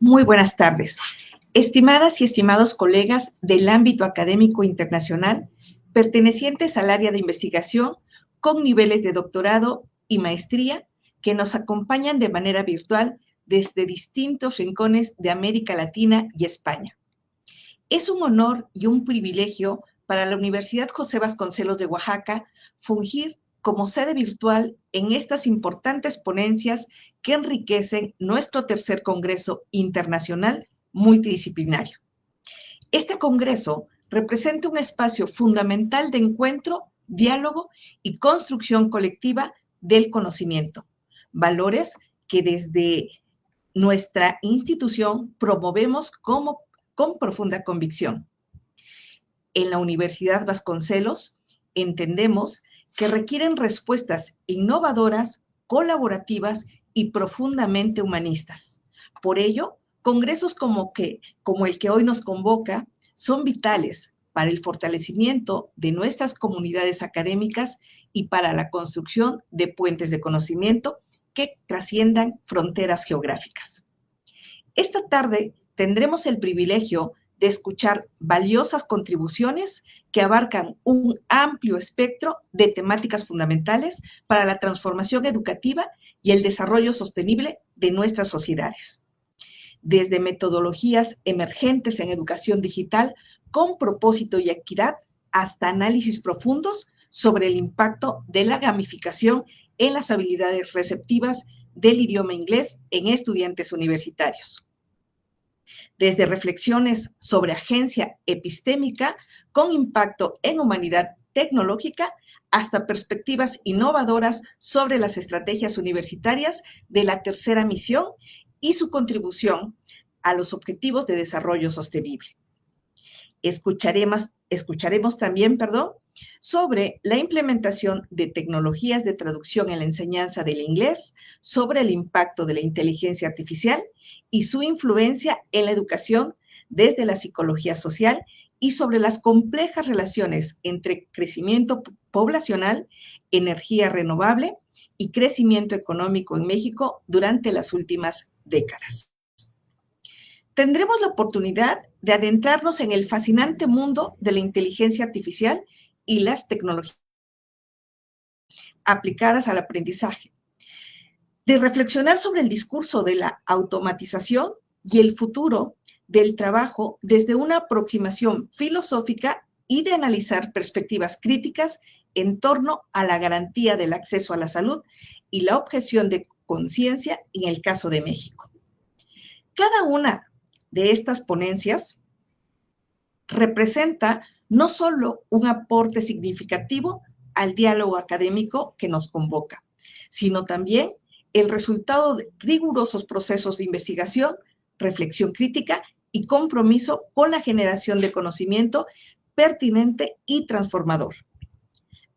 Muy buenas tardes. Estimadas y estimados colegas del ámbito académico internacional, pertenecientes al área de investigación con niveles de doctorado y maestría que nos acompañan de manera virtual desde distintos rincones de América Latina y España. Es un honor y un privilegio para la Universidad José Vasconcelos de Oaxaca fungir como sede virtual en estas importantes ponencias que enriquecen nuestro tercer Congreso Internacional Multidisciplinario. Este congreso representa un espacio fundamental de encuentro, diálogo y construcción colectiva del conocimiento, valores que desde nuestra institución promovemos con profunda convicción. En la Universidad Vasconcelos entendemos que requieren respuestas innovadoras, colaborativas y profundamente humanistas. Por ello, congresos como el que hoy nos convoca son vitales para el fortalecimiento de nuestras comunidades académicas y para la construcción de puentes de conocimiento que trasciendan fronteras geográficas. Esta tarde tendremos el privilegio de escuchar valiosas contribuciones que abarcan un amplio espectro de temáticas fundamentales para la transformación educativa y el desarrollo sostenible de nuestras sociedades. Desde metodologías emergentes en educación digital con propósito y equidad hasta análisis profundos sobre el impacto de la gamificación en las habilidades receptivas del idioma inglés en estudiantes universitarios. Desde reflexiones sobre agencia epistémica con impacto en humanidad tecnológica hasta perspectivas innovadoras sobre las estrategias universitarias de la tercera misión y su contribución a los objetivos de desarrollo sostenible. Escucharemos también, sobre la implementación de tecnologías de traducción en la enseñanza del inglés, sobre el impacto de la inteligencia artificial y su influencia en la educación desde la psicología social y sobre las complejas relaciones entre crecimiento poblacional, energía renovable y crecimiento económico en México durante las últimas décadas. Tendremos la oportunidad de adentrarnos en el fascinante mundo de la inteligencia artificial y las tecnologías aplicadas al aprendizaje, de reflexionar sobre el discurso de la automatización y el futuro del trabajo desde una aproximación filosófica y de analizar perspectivas críticas en torno a la garantía del acceso a la salud y la objeción de conciencia en el caso de México. Cada una de estas ponencias representa no solo un aporte significativo al diálogo académico que nos convoca, sino también el resultado de rigurosos procesos de investigación, reflexión crítica y compromiso con la generación de conocimiento pertinente y transformador.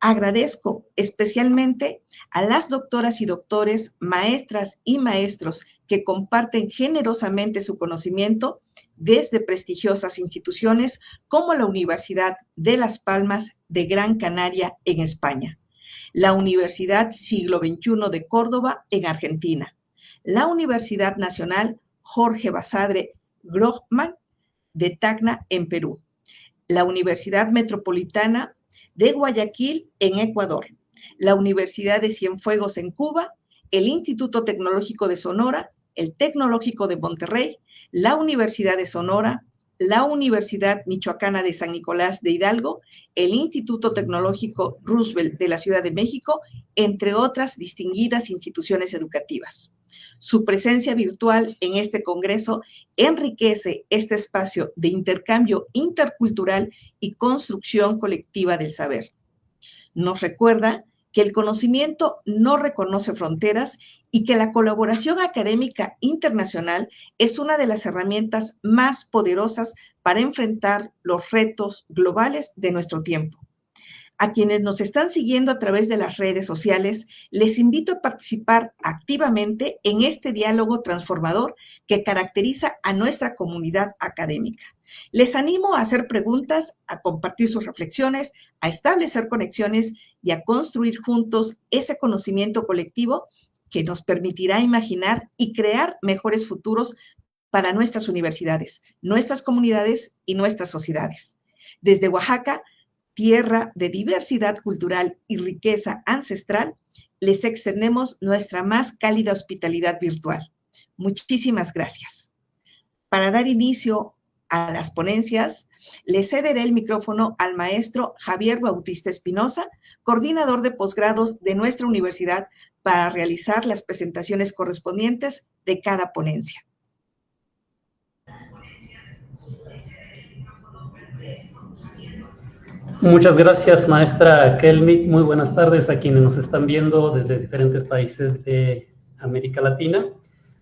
Agradezco especialmente a las doctoras y doctores, maestras y maestros que comparten generosamente su conocimiento desde prestigiosas instituciones como la Universidad de Las Palmas de Gran Canaria en España, la Universidad Siglo XXI de Córdoba en Argentina, la Universidad Nacional Jorge Basadre Grohmann de Tacna en Perú, la Universidad Metropolitana de Guayaquil en Ecuador, la Universidad de Cienfuegos en Cuba, el Instituto Tecnológico de Sonora, el Tecnológico de Monterrey, la Universidad de Sonora, la Universidad Michoacana de San Nicolás de Hidalgo, el Instituto Tecnológico Roosevelt de la Ciudad de México, entre otras distinguidas instituciones educativas. Su presencia virtual en este congreso enriquece este espacio de intercambio intercultural y construcción colectiva del saber. Nos recuerda que el conocimiento no reconoce fronteras y que la colaboración académica internacional es una de las herramientas más poderosas para enfrentar los retos globales de nuestro tiempo. A quienes nos están siguiendo a través de las redes sociales, les invito a participar activamente en este diálogo transformador que caracteriza a nuestra comunidad académica. Les animo a hacer preguntas, a compartir sus reflexiones, a establecer conexiones y a construir juntos ese conocimiento colectivo que nos permitirá imaginar y crear mejores futuros para nuestras universidades, nuestras comunidades y nuestras sociedades. Desde Oaxaca, tierra de diversidad cultural y riqueza ancestral, les extendemos nuestra más cálida hospitalidad virtual. Muchísimas gracias. Para dar inicio a las ponencias, le cederé el micrófono al maestro Javier Bautista Espinosa, coordinador de posgrados de nuestra universidad, para realizar las presentaciones correspondientes de cada ponencia. Muchas gracias, maestra Kelmick. Muy buenas tardes a quienes nos están viendo desde diferentes países de América Latina.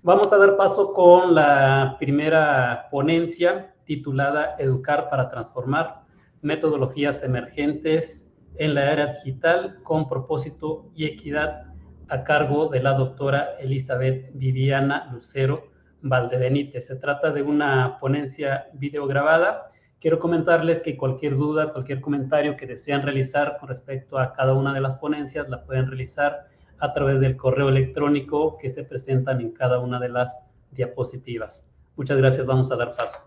Vamos a dar paso con la primera ponencia titulada Educar para Transformar, metodologías emergentes en la era digital con propósito y equidad, a cargo de la doctora Elizabeth Viviana Lucero Valdebenítez. Se trata de una ponencia videograbada. Quiero comentarles que cualquier duda, cualquier comentario que desean realizar con respecto a cada una de las ponencias, la pueden realizar a través del correo electrónico que se presentan en cada una de las diapositivas. Muchas gracias, vamos a dar paso.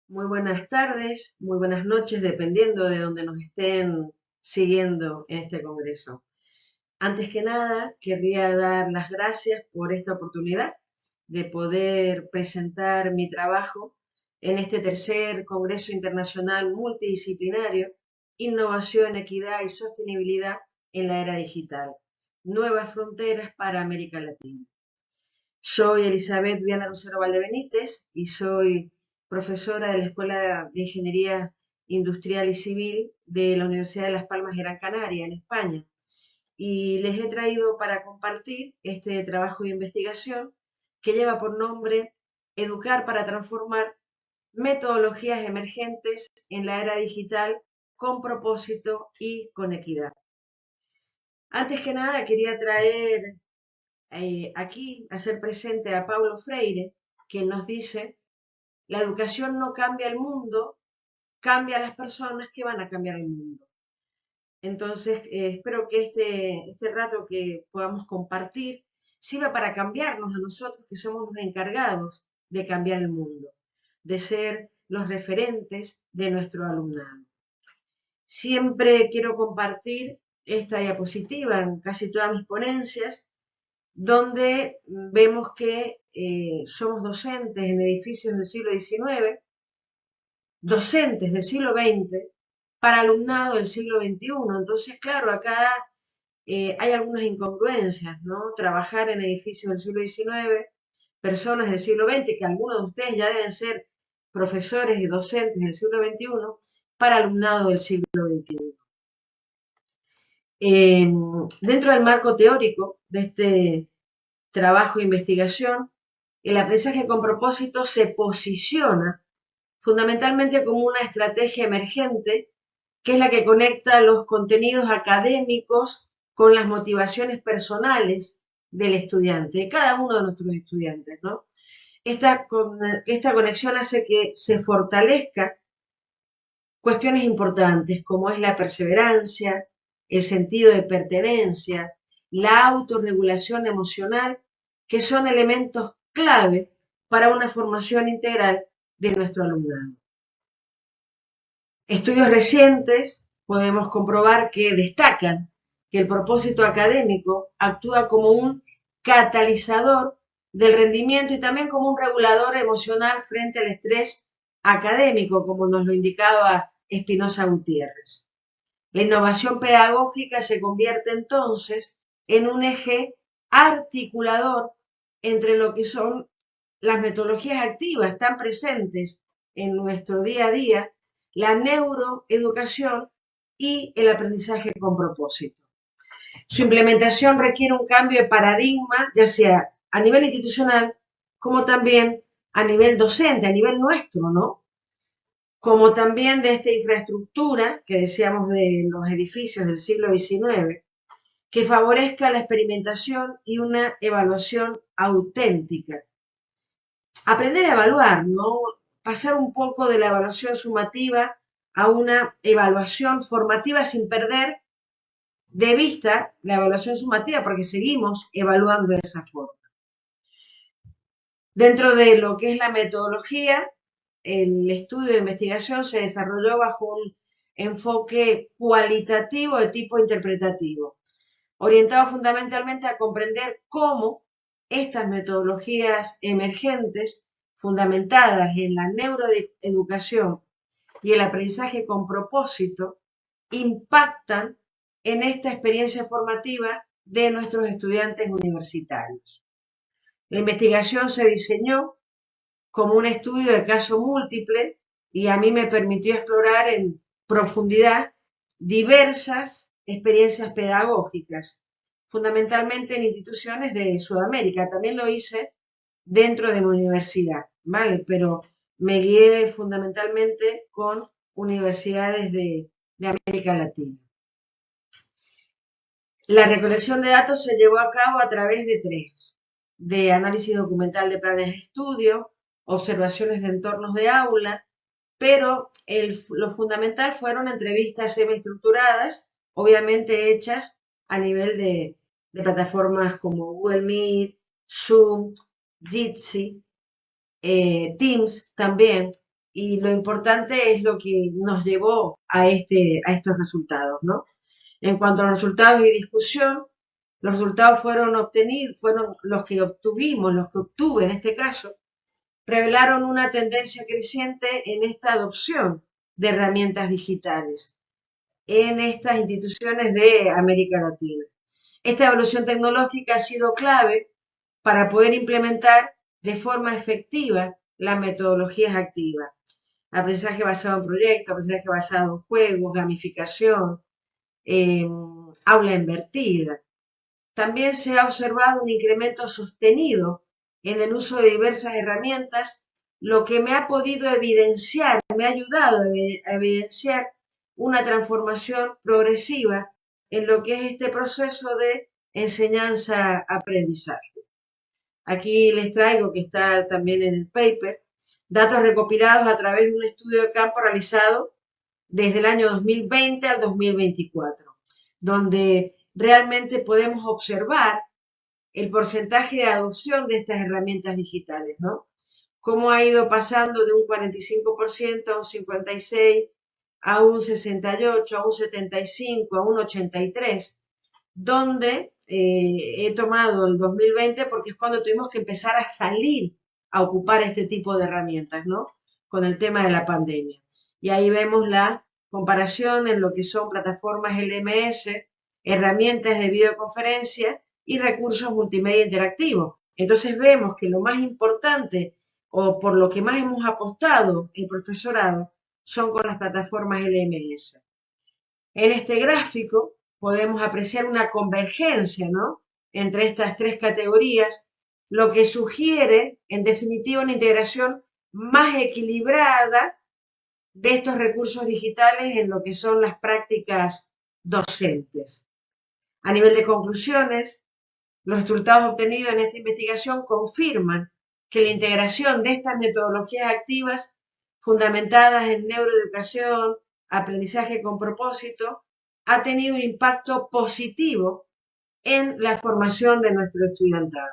Muy buenas tardes, muy buenas noches, dependiendo de donde nos estén siguiendo en este congreso. Antes que nada, querría dar las gracias por esta oportunidad de poder presentar mi trabajo en este tercer Congreso Internacional Multidisciplinario, Innovación, Equidad y Sostenibilidad en la Era Digital, Nuevas Fronteras para América Latina. Soy Elizabeth Viana Lucero Valdebenítez y soy profesora de la Escuela de Ingeniería Industrial y Civil de la Universidad de Las Palmas de Gran Canaria, en España. Y les he traído para compartir este trabajo de investigación que lleva por nombre Educar para Transformar, metodologías emergentes en la era digital con propósito y con equidad. Antes que nada, quería traer aquí, hacer presente a Paulo Freire, que nos dice: la educación no cambia el mundo, cambia a las personas que van a cambiar el mundo. Entonces, espero que este rato que podamos compartir sirva para cambiarnos a nosotros, que somos los encargados de cambiar el mundo, de ser los referentes de nuestro alumnado. Siempre quiero compartir esta diapositiva en casi todas mis ponencias, donde vemos que somos docentes en edificios del siglo XIX, docentes del siglo XX, para alumnado del siglo XXI. Entonces, claro, acá hay algunas incongruencias, ¿no? Trabajar en edificios del siglo XIX, personas del siglo XX, que algunos de ustedes ya deben ser profesores y docentes del siglo XXI, para alumnado del siglo XXI. Dentro del marco teórico de este trabajo de investigación, el aprendizaje con propósito se posiciona fundamentalmente como una estrategia emergente, que es la que conecta los contenidos académicos con las motivaciones personales del estudiante, de cada uno de nuestros estudiantes, ¿no? Esta conexión hace que se fortalezca cuestiones importantes como es la perseverancia, el sentido de pertenencia, la autorregulación emocional, que son elementos clave para una formación integral de nuestro alumnado. Estudios recientes podemos comprobar que destacan que el propósito académico actúa como un catalizador del rendimiento y también como un regulador emocional frente al estrés académico, como nos lo indicaba Espinosa Gutiérrez. La innovación pedagógica se convierte entonces en un eje articulador entre lo que son las metodologías activas tan presentes en nuestro día a día, la neuroeducación y el aprendizaje con propósito. Su implementación requiere un cambio de paradigma, ya sea a nivel institucional, como también a nivel docente, a nivel nuestro, ¿no? Como también de esta infraestructura que decíamos de los edificios del siglo XIX, que favorezca la experimentación y una evaluación auténtica. Aprender a evaluar, ¿no? Pasar un poco de la evaluación sumativa a una evaluación formativa sin perder de vista la evaluación sumativa, porque seguimos evaluando de esa forma. Dentro de lo que es la metodología, el estudio de investigación se desarrolló bajo un enfoque cualitativo de tipo interpretativo, orientado fundamentalmente a comprender cómo estas metodologías emergentes, fundamentadas en la neuroeducación y el aprendizaje con propósito, impactan en esta experiencia formativa de nuestros estudiantes universitarios. La investigación se diseñó como un estudio de caso múltiple y a mí me permitió explorar en profundidad diversas experiencias pedagógicas, fundamentalmente en instituciones de Sudamérica. También lo hice dentro de mi universidad, ¿vale? Pero me guié fundamentalmente con universidades de América Latina. La recolección de datos se llevó a cabo a través de tres: de análisis documental de planes de estudio, observaciones de entornos de aula, pero lo fundamental fueron entrevistas semiestructuradas, obviamente hechas a nivel de plataformas como Google Meet, Zoom, Jitsi, Teams también, y lo importante es lo que nos llevó a estos resultados, ¿no? En cuanto a los resultados y discusión, los resultados fueron los que obtuve en este caso, revelaron una tendencia creciente en esta adopción de herramientas digitales en estas instituciones de América Latina. Esta evolución tecnológica ha sido clave para poder implementar de forma efectiva las metodologías activas. Aprendizaje basado en proyectos, aprendizaje basado en juegos, gamificación, aula invertida. También se ha observado un incremento sostenido en el uso de diversas herramientas, lo que me ha podido evidenciar, me ha ayudado a evidenciar una transformación progresiva en lo que es este proceso de enseñanza-aprendizaje. Aquí les traigo, que está también en el paper, datos recopilados a través de un estudio de campo realizado desde el año 2020 al 2024, donde realmente podemos observar el porcentaje de adopción de estas herramientas digitales, ¿no? Cómo ha ido pasando de un 45% a un 56%, a un 68%, a un 75%, a un 83%, donde he tomado el 2020 porque es cuando tuvimos que empezar a salir a ocupar este tipo de herramientas, ¿no? Con el tema de la pandemia. Y ahí vemos la comparación en lo que son plataformas LMS, herramientas de videoconferencia y recursos multimedia interactivos. Entonces vemos que lo más importante o por lo que más hemos apostado el profesorado son con las plataformas LMS. En este gráfico podemos apreciar una convergencia, ¿no?, entre estas tres categorías, lo que sugiere, en definitiva, una integración más equilibrada de estos recursos digitales en lo que son las prácticas docentes. A nivel de conclusiones, los resultados obtenidos en esta investigación confirman que la integración de estas metodologías activas fundamentadas en neuroeducación, aprendizaje con propósito, ha tenido un impacto positivo en la formación de nuestro estudiantado.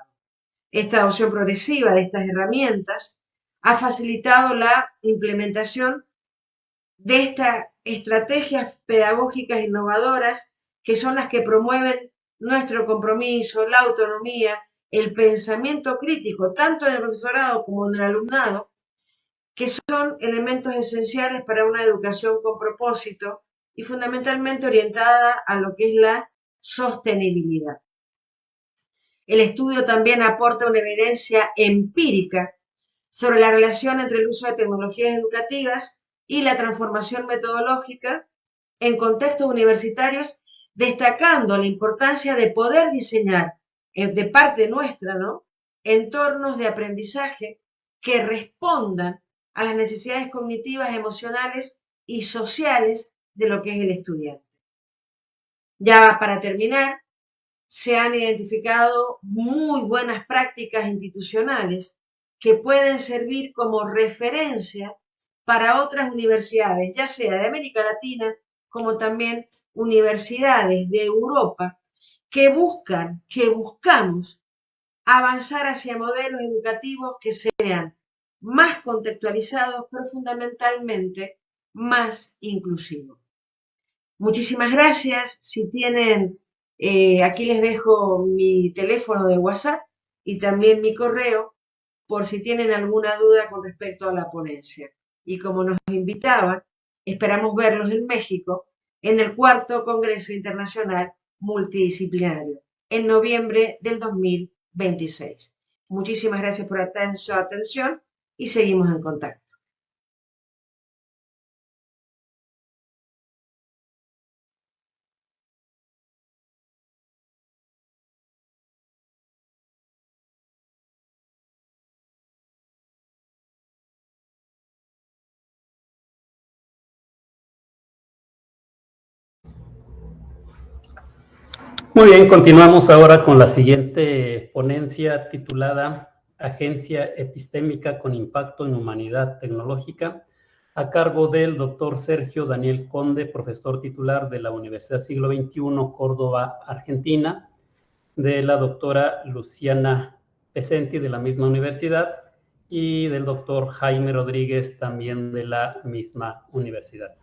Esta adopción progresiva de estas herramientas ha facilitado la implementación de estas estrategias pedagógicas innovadoras que son las que promueven nuestro compromiso, la autonomía, el pensamiento crítico, tanto en el profesorado como en el alumnado, que son elementos esenciales para una educación con propósito y fundamentalmente orientada a lo que es la sostenibilidad. El estudio también aporta una evidencia empírica sobre la relación entre el uso de tecnologías educativas y la transformación metodológica en contextos universitarios, destacando la importancia de poder diseñar de parte nuestra, ¿no?, entornos de aprendizaje que respondan a las necesidades cognitivas, emocionales y sociales de lo que es el estudiante. Ya para terminar, se han identificado muy buenas prácticas institucionales que pueden servir como referencia para otras universidades, ya sea de América Latina como también universidades de Europa, que buscamos avanzar hacia modelos educativos que sean más contextualizados, pero fundamentalmente más inclusivos. Muchísimas gracias. Si tienen, aquí les dejo mi teléfono de WhatsApp y también mi correo por si tienen alguna duda con respecto a la ponencia. Y como nos invitaban, esperamos verlos en México en el cuarto Congreso Internacional Multidisciplinario en noviembre del 2026. Muchísimas gracias por su atención y seguimos en contacto. Muy bien, continuamos ahora con la siguiente ponencia titulada Agencia Epistémica con Impacto en Humanidad Tecnológica, a cargo del doctor Sergio Daniel Conde, profesor titular de la Universidad Siglo XXI, Córdoba, Argentina, de la doctora Luciana Pesenti, de la misma universidad, y del doctor Jaime Rodríguez, también de la misma universidad.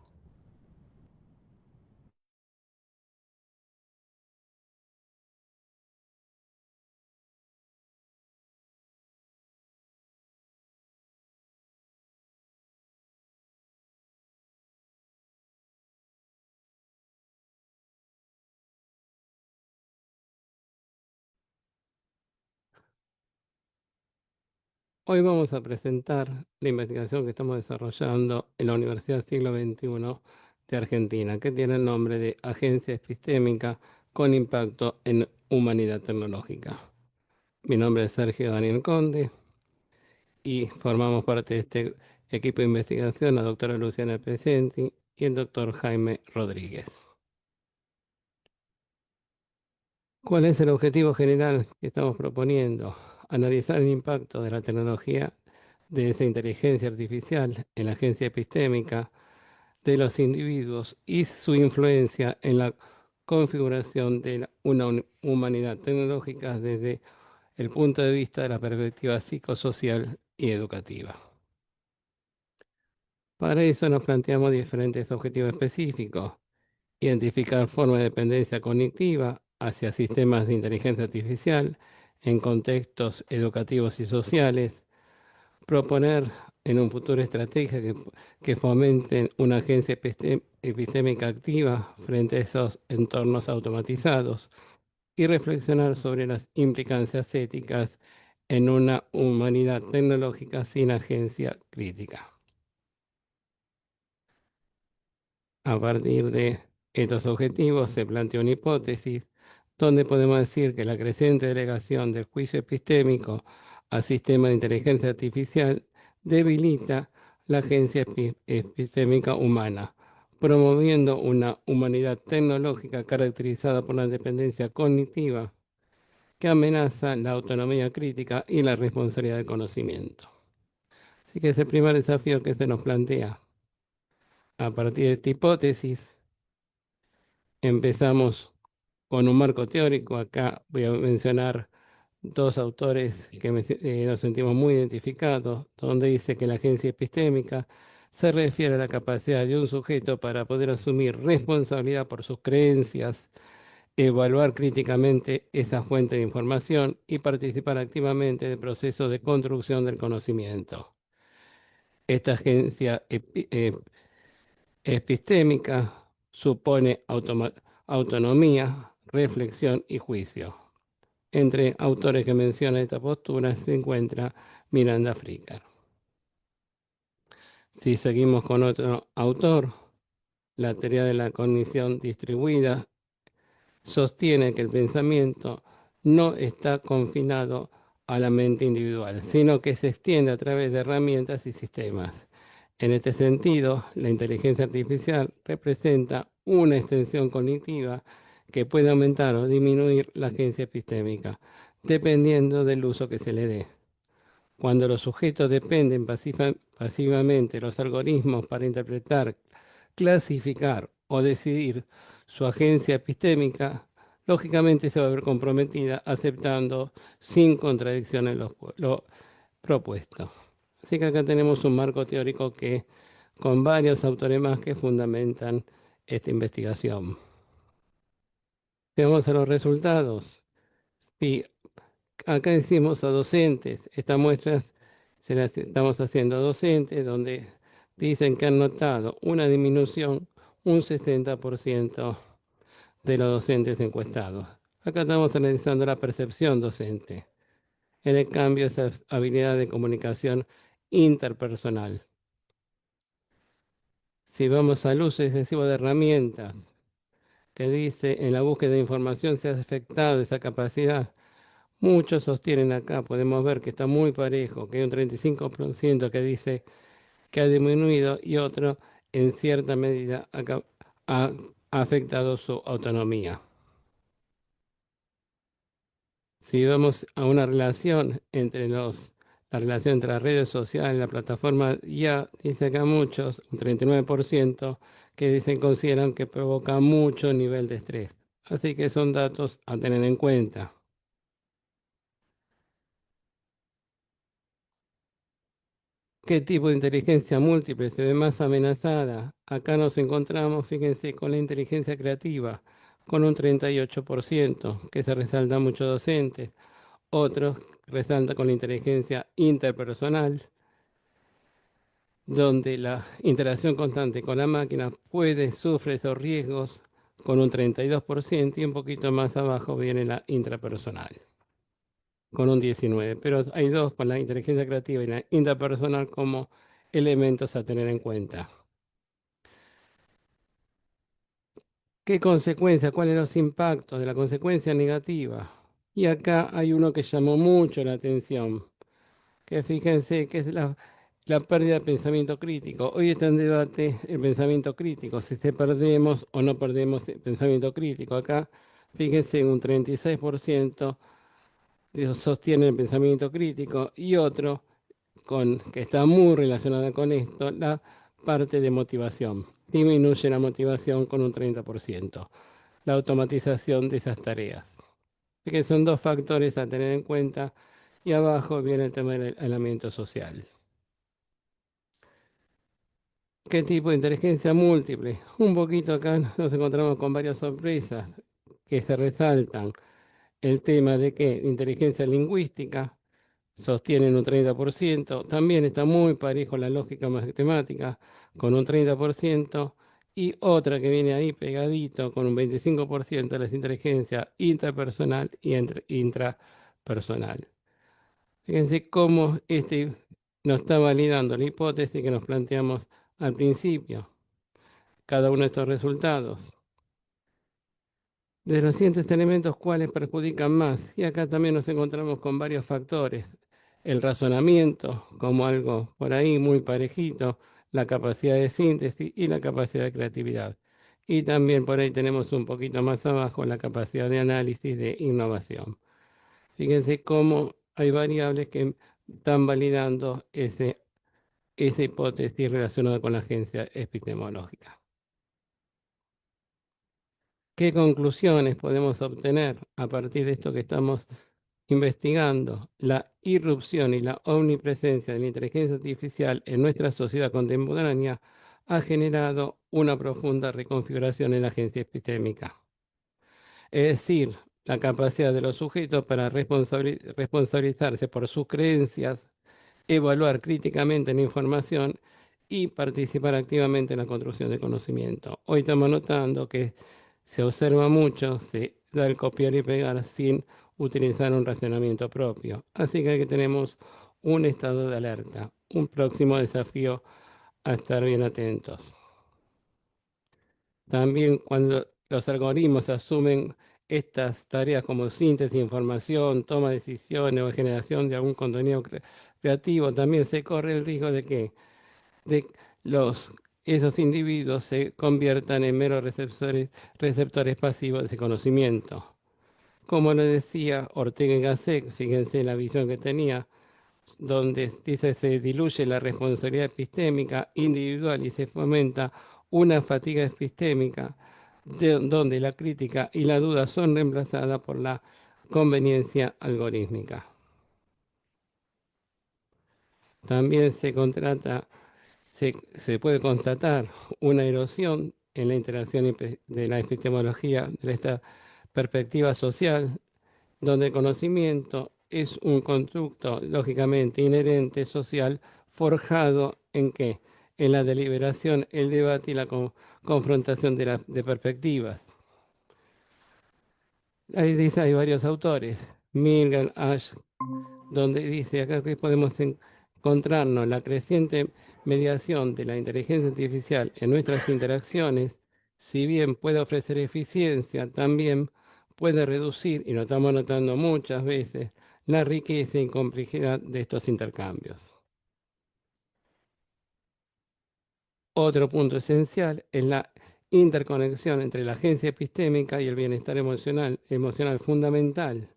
Hoy vamos a presentar la investigación que estamos desarrollando en la Universidad Siglo XXI de Argentina, que tiene el nombre de Agencia Epistémica con Impacto en Humanidad Tecnológica. Mi nombre es Sergio Daniel Conde y formamos parte de este equipo de investigación la doctora Luciana Pesenti y el doctor Jaime Rodríguez. ¿Cuál es el objetivo general que estamos proponiendo? Analizar el impacto de la tecnología de esa inteligencia artificial en la agencia epistémica de los individuos y su influencia en la configuración de una humanidad tecnológica desde el punto de vista de la perspectiva psicosocial y educativa. Para eso nos planteamos diferentes objetivos específicos: identificar formas de dependencia cognitiva hacia sistemas de inteligencia artificial en contextos educativos y sociales, proponer en un futuro estrategias que fomenten una agencia epistémica activa frente a esos entornos automatizados y reflexionar sobre las implicancias éticas en una humanidad tecnológica sin agencia crítica. A partir de estos objetivos se plantea una hipótesis donde podemos decir que la creciente delegación del juicio epistémico a sistemas de inteligencia artificial debilita la agencia epistémica humana, promoviendo una humanidad tecnológica caracterizada por la dependencia cognitiva que amenaza la autonomía crítica y la responsabilidad del conocimiento. Así que es el primer desafío que se nos plantea. A partir de esta hipótesis, empezamos con un marco teórico. Acá voy a mencionar dos autores que nos sentimos muy identificados, donde dice que la agencia epistémica se refiere a la capacidad de un sujeto para poder asumir responsabilidad por sus creencias, evaluar críticamente esa fuente de información y participar activamente del proceso de construcción del conocimiento. Esta agencia epistémica supone autonomía, reflexión y juicio. Entre autores que mencionan esta postura se encuentra Miranda Fricker. Si seguimos con otro autor, la teoría de la cognición distribuida sostiene que el pensamiento no está confinado a la mente individual, sino que se extiende a través de herramientas y sistemas. En este sentido, la inteligencia artificial representa una extensión cognitiva que puede aumentar o disminuir la agencia epistémica, dependiendo del uso que se le dé. Cuando los sujetos dependen pasivamente de los algoritmos para interpretar, clasificar o decidir su agencia epistémica, lógicamente se va a ver comprometida aceptando sin contradicciones lo propuesto. Así que acá tenemos un marco teórico que con varios autores más que fundamentan esta investigación. Si vamos a los resultados, si acá decimos a docentes, estas muestras se las estamos haciendo a docentes, donde dicen que han notado una disminución un 60% de los docentes encuestados. Acá estamos analizando la percepción docente. En el cambio, esa habilidad de comunicación interpersonal. Si vamos al uso excesivo de herramientas, que dice en la búsqueda de información se ha afectado esa capacidad, muchos sostienen acá, podemos ver que está muy parejo, que hay un 35% que dice que ha disminuido y otro en cierta medida ha afectado su autonomía. Si vamos a una relación entre la relación entre las redes sociales y la plataforma, ya dice acá muchos, un 39%, que consideran que provoca mucho nivel de estrés. Así que son datos a tener en cuenta. ¿Qué tipo de inteligencia múltiple se ve más amenazada? Acá nos encontramos, fíjense, con la inteligencia creativa, con un 38%, que se resalta mucho docentes. Otros resaltan con la inteligencia interpersonal, donde la interacción constante con la máquina sufre esos riesgos con un 32% y un poquito más abajo viene la intrapersonal, con un 19%. Pero hay dos, con la inteligencia creativa y la intrapersonal, como elementos a tener en cuenta. ¿Qué consecuencias? ¿Cuáles son los impactos de la consecuencia negativa? Y acá hay uno que llamó mucho la atención, que fíjense que es la pérdida de pensamiento crítico. Hoy está en debate el pensamiento crítico, si perdemos o no perdemos el pensamiento crítico. Acá, fíjense, un 36% sostiene el pensamiento crítico y otro, que está muy relacionada con esto, la parte de motivación. Disminuye la motivación con un 30%. La automatización de esas tareas. Así que son dos factores a tener en cuenta. Y abajo viene el tema del aislamiento social. ¿Qué tipo de inteligencia múltiple? Un poquito acá nos encontramos con varias sorpresas que se resaltan. El tema de que inteligencia lingüística sostienen un 30%. También está muy parejo la lógica matemática con un 30%. Y otra que viene ahí pegadito con un 25% de la inteligencia interpersonal y intrapersonal. Fíjense cómo nos está validando la hipótesis que nos planteamos al principio, cada uno de estos resultados. De los siguientes elementos, ¿cuáles perjudican más? Y acá también nos encontramos con varios factores. El razonamiento, como algo por ahí muy parejito, la capacidad de síntesis y la capacidad de creatividad. Y también por ahí tenemos un poquito más abajo la capacidad de análisis de innovación. Fíjense cómo hay variables que están validando esa hipótesis relacionada con la agencia epistemológica. ¿Qué conclusiones podemos obtener a partir de esto que estamos investigando? La irrupción y la omnipresencia de la inteligencia artificial en nuestra sociedad contemporánea ha generado una profunda reconfiguración en la agencia epistémica. Es decir, la capacidad de los sujetos para responsabilizarse por sus creencias, evaluar críticamente la información y participar activamente en la construcción de conocimiento. Hoy estamos notando que se observa mucho, se da el copiar y pegar sin utilizar un razonamiento propio. Así que aquí tenemos un estado de alerta, un próximo desafío a estar bien atentos. También cuando los algoritmos asumen estas tareas como síntesis de información, toma de decisiones o generación de algún contenido creativo, también se corre el riesgo de que los esos individuos se conviertan en meros receptores pasivos de ese conocimiento. Como lo decía Ortega y Gasset, fíjense la visión que tenía, donde dice se diluye la responsabilidad epistémica individual y se fomenta una fatiga epistémica, donde la crítica y la duda son reemplazadas por la conveniencia algorítmica. También se puede constatar una erosión en la interacción de la epistemología de esta perspectiva social, donde el conocimiento es un constructo lógicamente inherente social forjado en qué? En la deliberación, el debate y la confrontación de perspectivas. Ahí dice, hay varios autores, Milgram, Ash, donde dice acá que podemos encontrarnos la creciente mediación de la inteligencia artificial en nuestras interacciones, si bien puede ofrecer eficiencia, también puede reducir, y lo estamos notando muchas veces, la riqueza y complejidad de estos intercambios. Otro punto esencial es la interconexión entre la agencia epistémica y el bienestar emocional fundamental.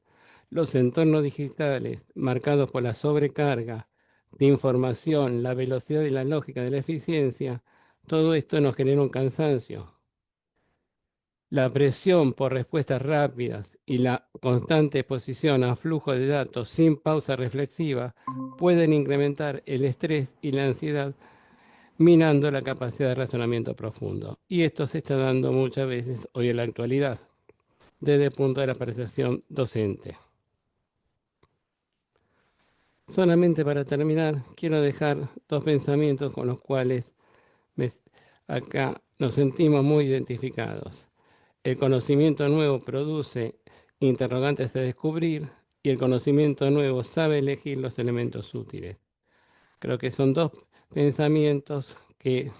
Los entornos digitales, marcados por la sobrecarga de información, la velocidad y la lógica de la eficiencia, todo esto nos genera un cansancio. La presión por respuestas rápidas y la constante exposición a flujo de datos sin pausa reflexiva pueden incrementar el estrés y la ansiedad, minando la capacidad de razonamiento profundo. Y esto se está dando muchas veces hoy en la actualidad, desde el punto de la percepción docente. Solamente para terminar, quiero dejar dos pensamientos con los cuales acá nos sentimos muy identificados. El conocimiento nuevo produce interrogantes a descubrir y el conocimiento nuevo sabe elegir los elementos útiles. Creo que son dos pensamientos que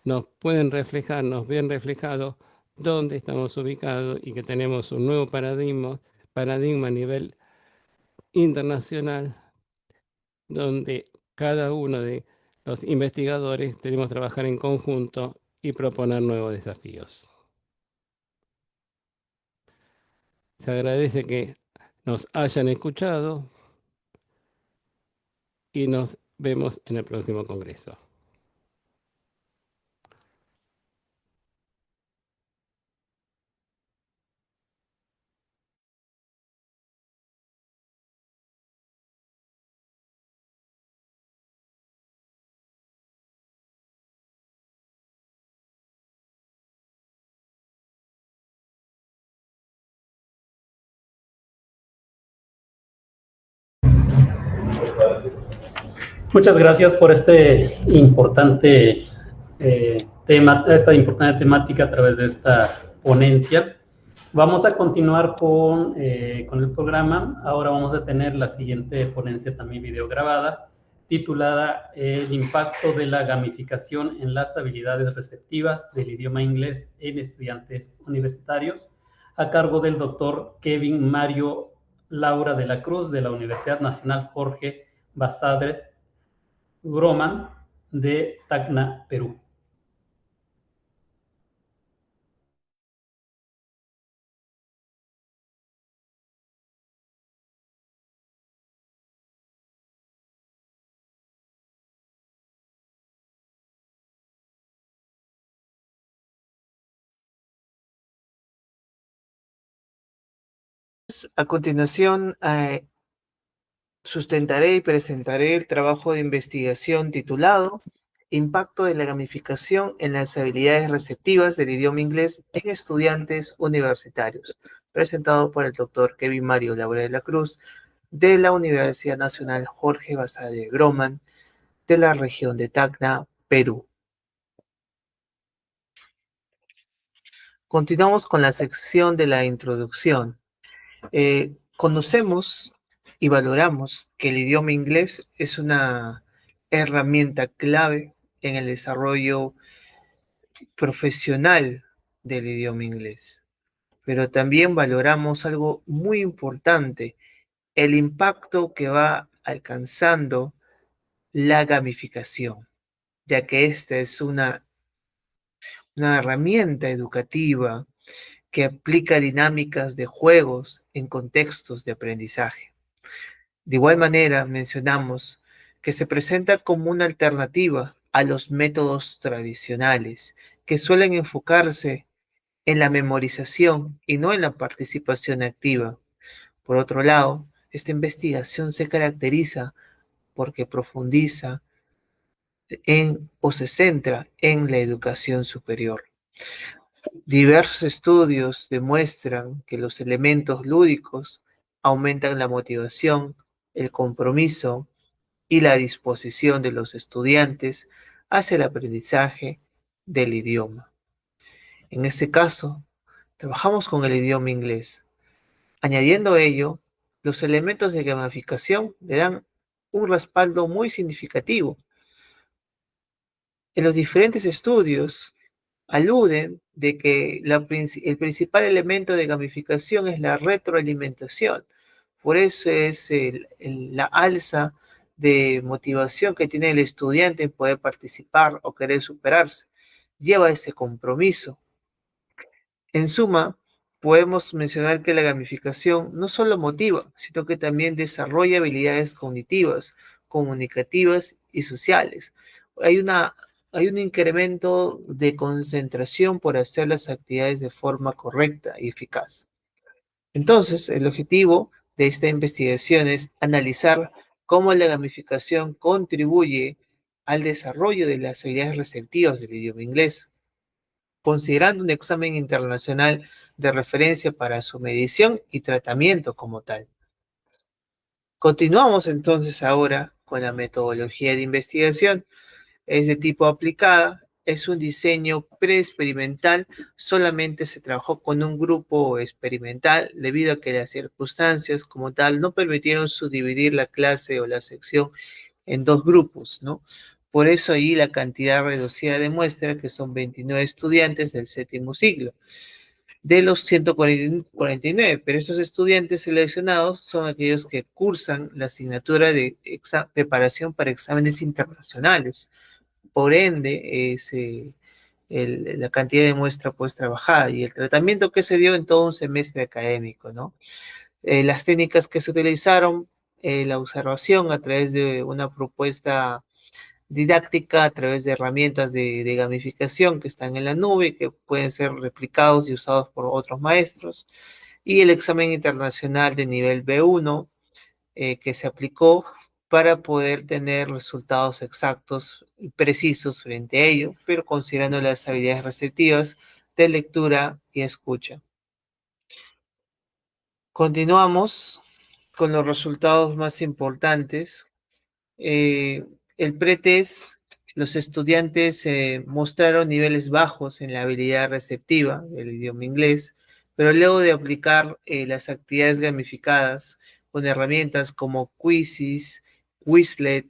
nos pueden reflejar, nos ven reflejados dónde estamos ubicados y que tenemos un nuevo paradigma a nivel internacional, donde cada uno de los investigadores tenemos que trabajar en conjunto y proponer nuevos desafíos. Se agradece que nos hayan escuchado y nos vemos en el próximo congreso. Muchas gracias por este importante esta importante temática a través de esta ponencia. Vamos a continuar con el programa. Ahora vamos a tener la siguiente ponencia también videograbada, titulada El impacto de la gamificación en las habilidades receptivas del idioma inglés en estudiantes universitarios, a cargo del doctor Kevin Mario Laura de la Cruz, de la Universidad Nacional Jorge Basadre Groman, de Tacna, Perú. A continuación, sustentaré y presentaré el trabajo de investigación titulado Impacto de la gamificación en las habilidades receptivas del idioma inglés en estudiantes universitarios, presentado por el doctor Kevin Mario Laura de la Cruz, de la Universidad Nacional Jorge Basadre Groman, de la región de Tacna, Perú. Continuamos con la sección de la introducción. Conocemos y valoramos que el idioma inglés es una herramienta clave en el desarrollo profesional del idioma inglés, pero también valoramos algo muy importante, el impacto que va alcanzando la gamificación. ya que esta es una herramienta educativa que aplica dinámicas de juegos en contextos de aprendizaje. De igual manera, mencionamos que se presenta como una alternativa a los métodos tradicionales, que suelen enfocarse en la memorización y no en la participación activa. Por otro lado, esta investigación se caracteriza porque profundiza o se centra en la educación superior. Diversos estudios demuestran que los elementos lúdicos aumentan la motivación, el compromiso y la disposición de los estudiantes hacia el aprendizaje del idioma. En este caso, trabajamos con el idioma inglés. Añadiendo a ello, los elementos de gamificación le dan un respaldo muy significativo. En los diferentes estudios aluden de que el principal elemento de gamificación es la retroalimentación. Por eso es la alza de motivación que tiene el estudiante en poder participar o querer superarse. Lleva ese compromiso. En suma, podemos mencionar que la gamificación no solo motiva, sino que también desarrolla habilidades cognitivas, comunicativas y sociales. Hay un incremento de concentración por hacer las actividades de forma correcta y eficaz. Entonces, el objetivo de esta investigación es analizar cómo la gamificación contribuye al desarrollo de las habilidades receptivas del idioma inglés, considerando un examen internacional de referencia para su medición y tratamiento como tal. Continuamos entonces ahora con la metodología de investigación. Es de tipo aplicada, es un diseño preexperimental, solamente se trabajó con un grupo experimental debido a que las circunstancias como tal no permitieron subdividir la clase o la sección en dos grupos, ¿no? Por eso ahí la cantidad reducida demuestra que son 29 estudiantes del séptimo ciclo, de los 149, pero estos estudiantes seleccionados son aquellos que cursan la asignatura de preparación para exámenes internacionales. Por ende, la cantidad de muestra pues trabajada y el tratamiento que se dio en todo un semestre académico, ¿no? Las técnicas que se utilizaron, la observación a través de una propuesta didáctica, a través de herramientas de gamificación que están en la nube, que pueden ser replicados y usados por otros maestros, y el examen internacional de nivel B1, que se aplicó para poder tener resultados exactos y precisos frente a ello, pero considerando las habilidades receptivas de lectura y escucha. Continuamos con los resultados más importantes. El pretest, los estudiantes mostraron niveles bajos en la habilidad receptiva del idioma inglés, pero luego de aplicar las actividades gamificadas con herramientas como Quizzes, Quizlet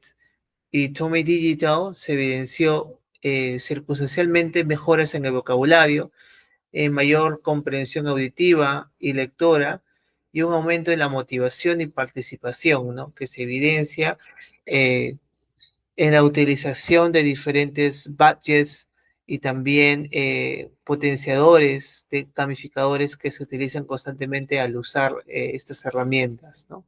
y Tommy Digital, se evidenció circunstancialmente mejoras en el vocabulario, mayor comprensión auditiva y lectora, y un aumento en la motivación y participación, ¿no? Que se evidencia en la utilización de diferentes badges y también potenciadores de gamificadores que se utilizan constantemente al usar estas herramientas, ¿no?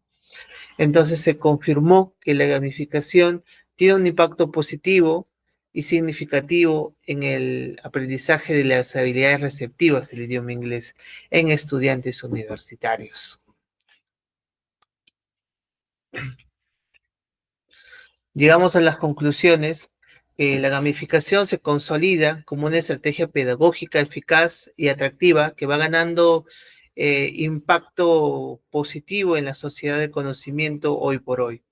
Entonces se confirmó que la gamificación tiene un impacto positivo y significativo en el aprendizaje de las habilidades receptivas del idioma inglés en estudiantes universitarios. Llegamos a las conclusiones. La gamificación se consolida como una estrategia pedagógica eficaz y atractiva que va ganando impacto positivo en la sociedad de conocimiento hoy por hoy.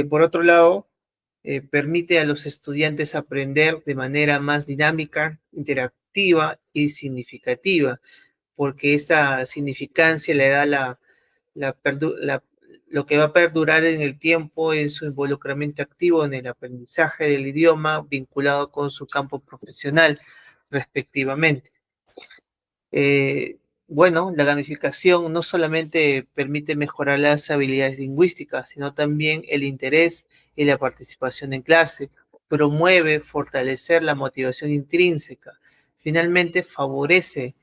Por otro lado, permite a los estudiantes aprender de manera más dinámica, interactiva y significativa, porque esta significancia le da lo que va a perdurar en el tiempo en su involucramiento activo en el aprendizaje del idioma vinculado con su campo profesional, respectivamente. Bueno, la gamificación no solamente permite mejorar las habilidades lingüísticas, sino también el interés y la participación en clase, promueve fortalecer la motivación intrínseca. Finalmente, favorece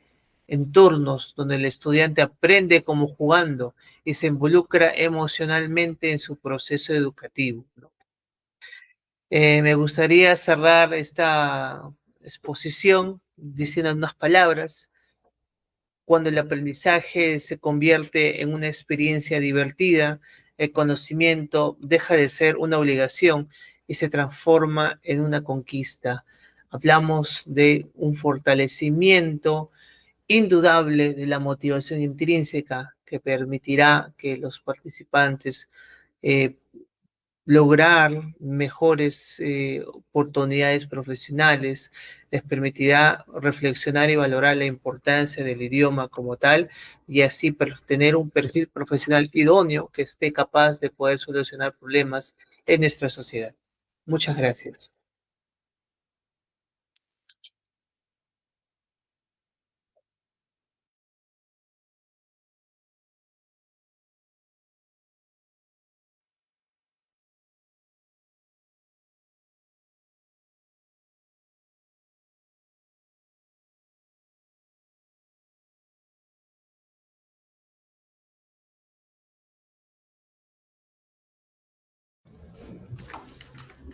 entornos donde el estudiante aprende como jugando y se involucra emocionalmente en su proceso educativo, ¿no? Me gustaría cerrar esta exposición diciendo unas palabras. Cuando el aprendizaje se convierte en una experiencia divertida, el conocimiento deja de ser una obligación y se transforma en una conquista. Hablamos de un fortalecimiento indudable de la motivación intrínseca que permitirá que los participantes eh, lograr mejores oportunidades profesionales, les permitirá reflexionar y valorar la importancia del idioma como tal y así tener un perfil profesional idóneo que esté capaz de poder solucionar problemas en nuestra sociedad. Muchas gracias.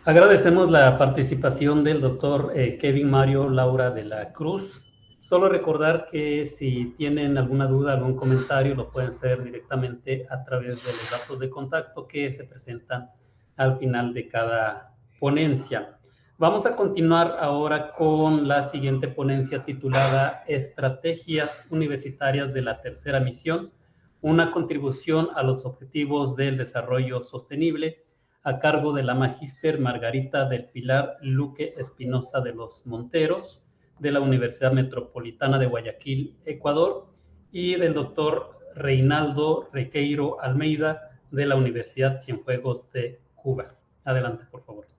Agradecemos la participación del doctor Kevin Mario Laura de la Cruz. Solo recordar que si tienen alguna duda, algún comentario, lo pueden hacer directamente a través de los datos de contacto que se presentan al final de cada ponencia. Vamos a continuar ahora con la siguiente ponencia titulada Estrategias Universitarias de la Tercera Misión, una contribución a los objetivos del desarrollo sostenible, a cargo de la magíster Margarita del Pilar Luque Espinosa de los Monteros, de la Universidad Metropolitana de Guayaquil, Ecuador, y del doctor Reinaldo Requeiro Almeida, de la Universidad Cienfuegos de Cuba. Adelante, por favor.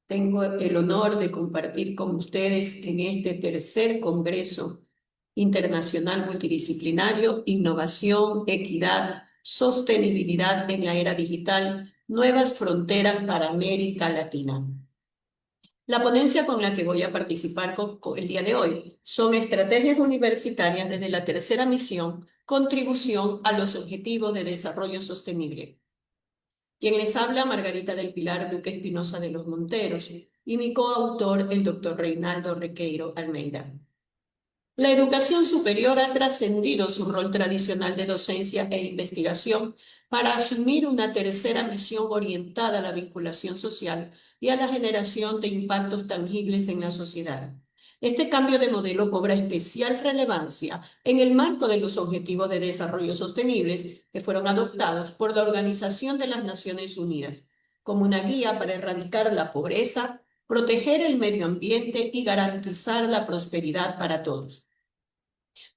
Tengo el honor de compartir con ustedes en este tercer Congreso Internacional Multidisciplinario, Innovación, Equidad, Sostenibilidad en la Era Digital, Nuevas Fronteras para América Latina. La ponencia con la que voy a participar el día de hoy son estrategias universitarias desde la tercera misión, contribución a los objetivos de desarrollo sostenible. Quien les habla, Margarita del Pilar Duque Espinosa de los Monteros, y mi coautor, el doctor Reinaldo Requeiro Almeida. La educación superior ha trascendido su rol tradicional de docencia e investigación para asumir una tercera misión orientada a la vinculación social y a la generación de impactos tangibles en la sociedad. Este cambio de modelo cobra especial relevancia en el marco de los Objetivos de Desarrollo Sostenibles que fueron adoptados por la Organización de las Naciones Unidas como una guía para erradicar la pobreza, proteger el medio ambiente y garantizar la prosperidad para todos.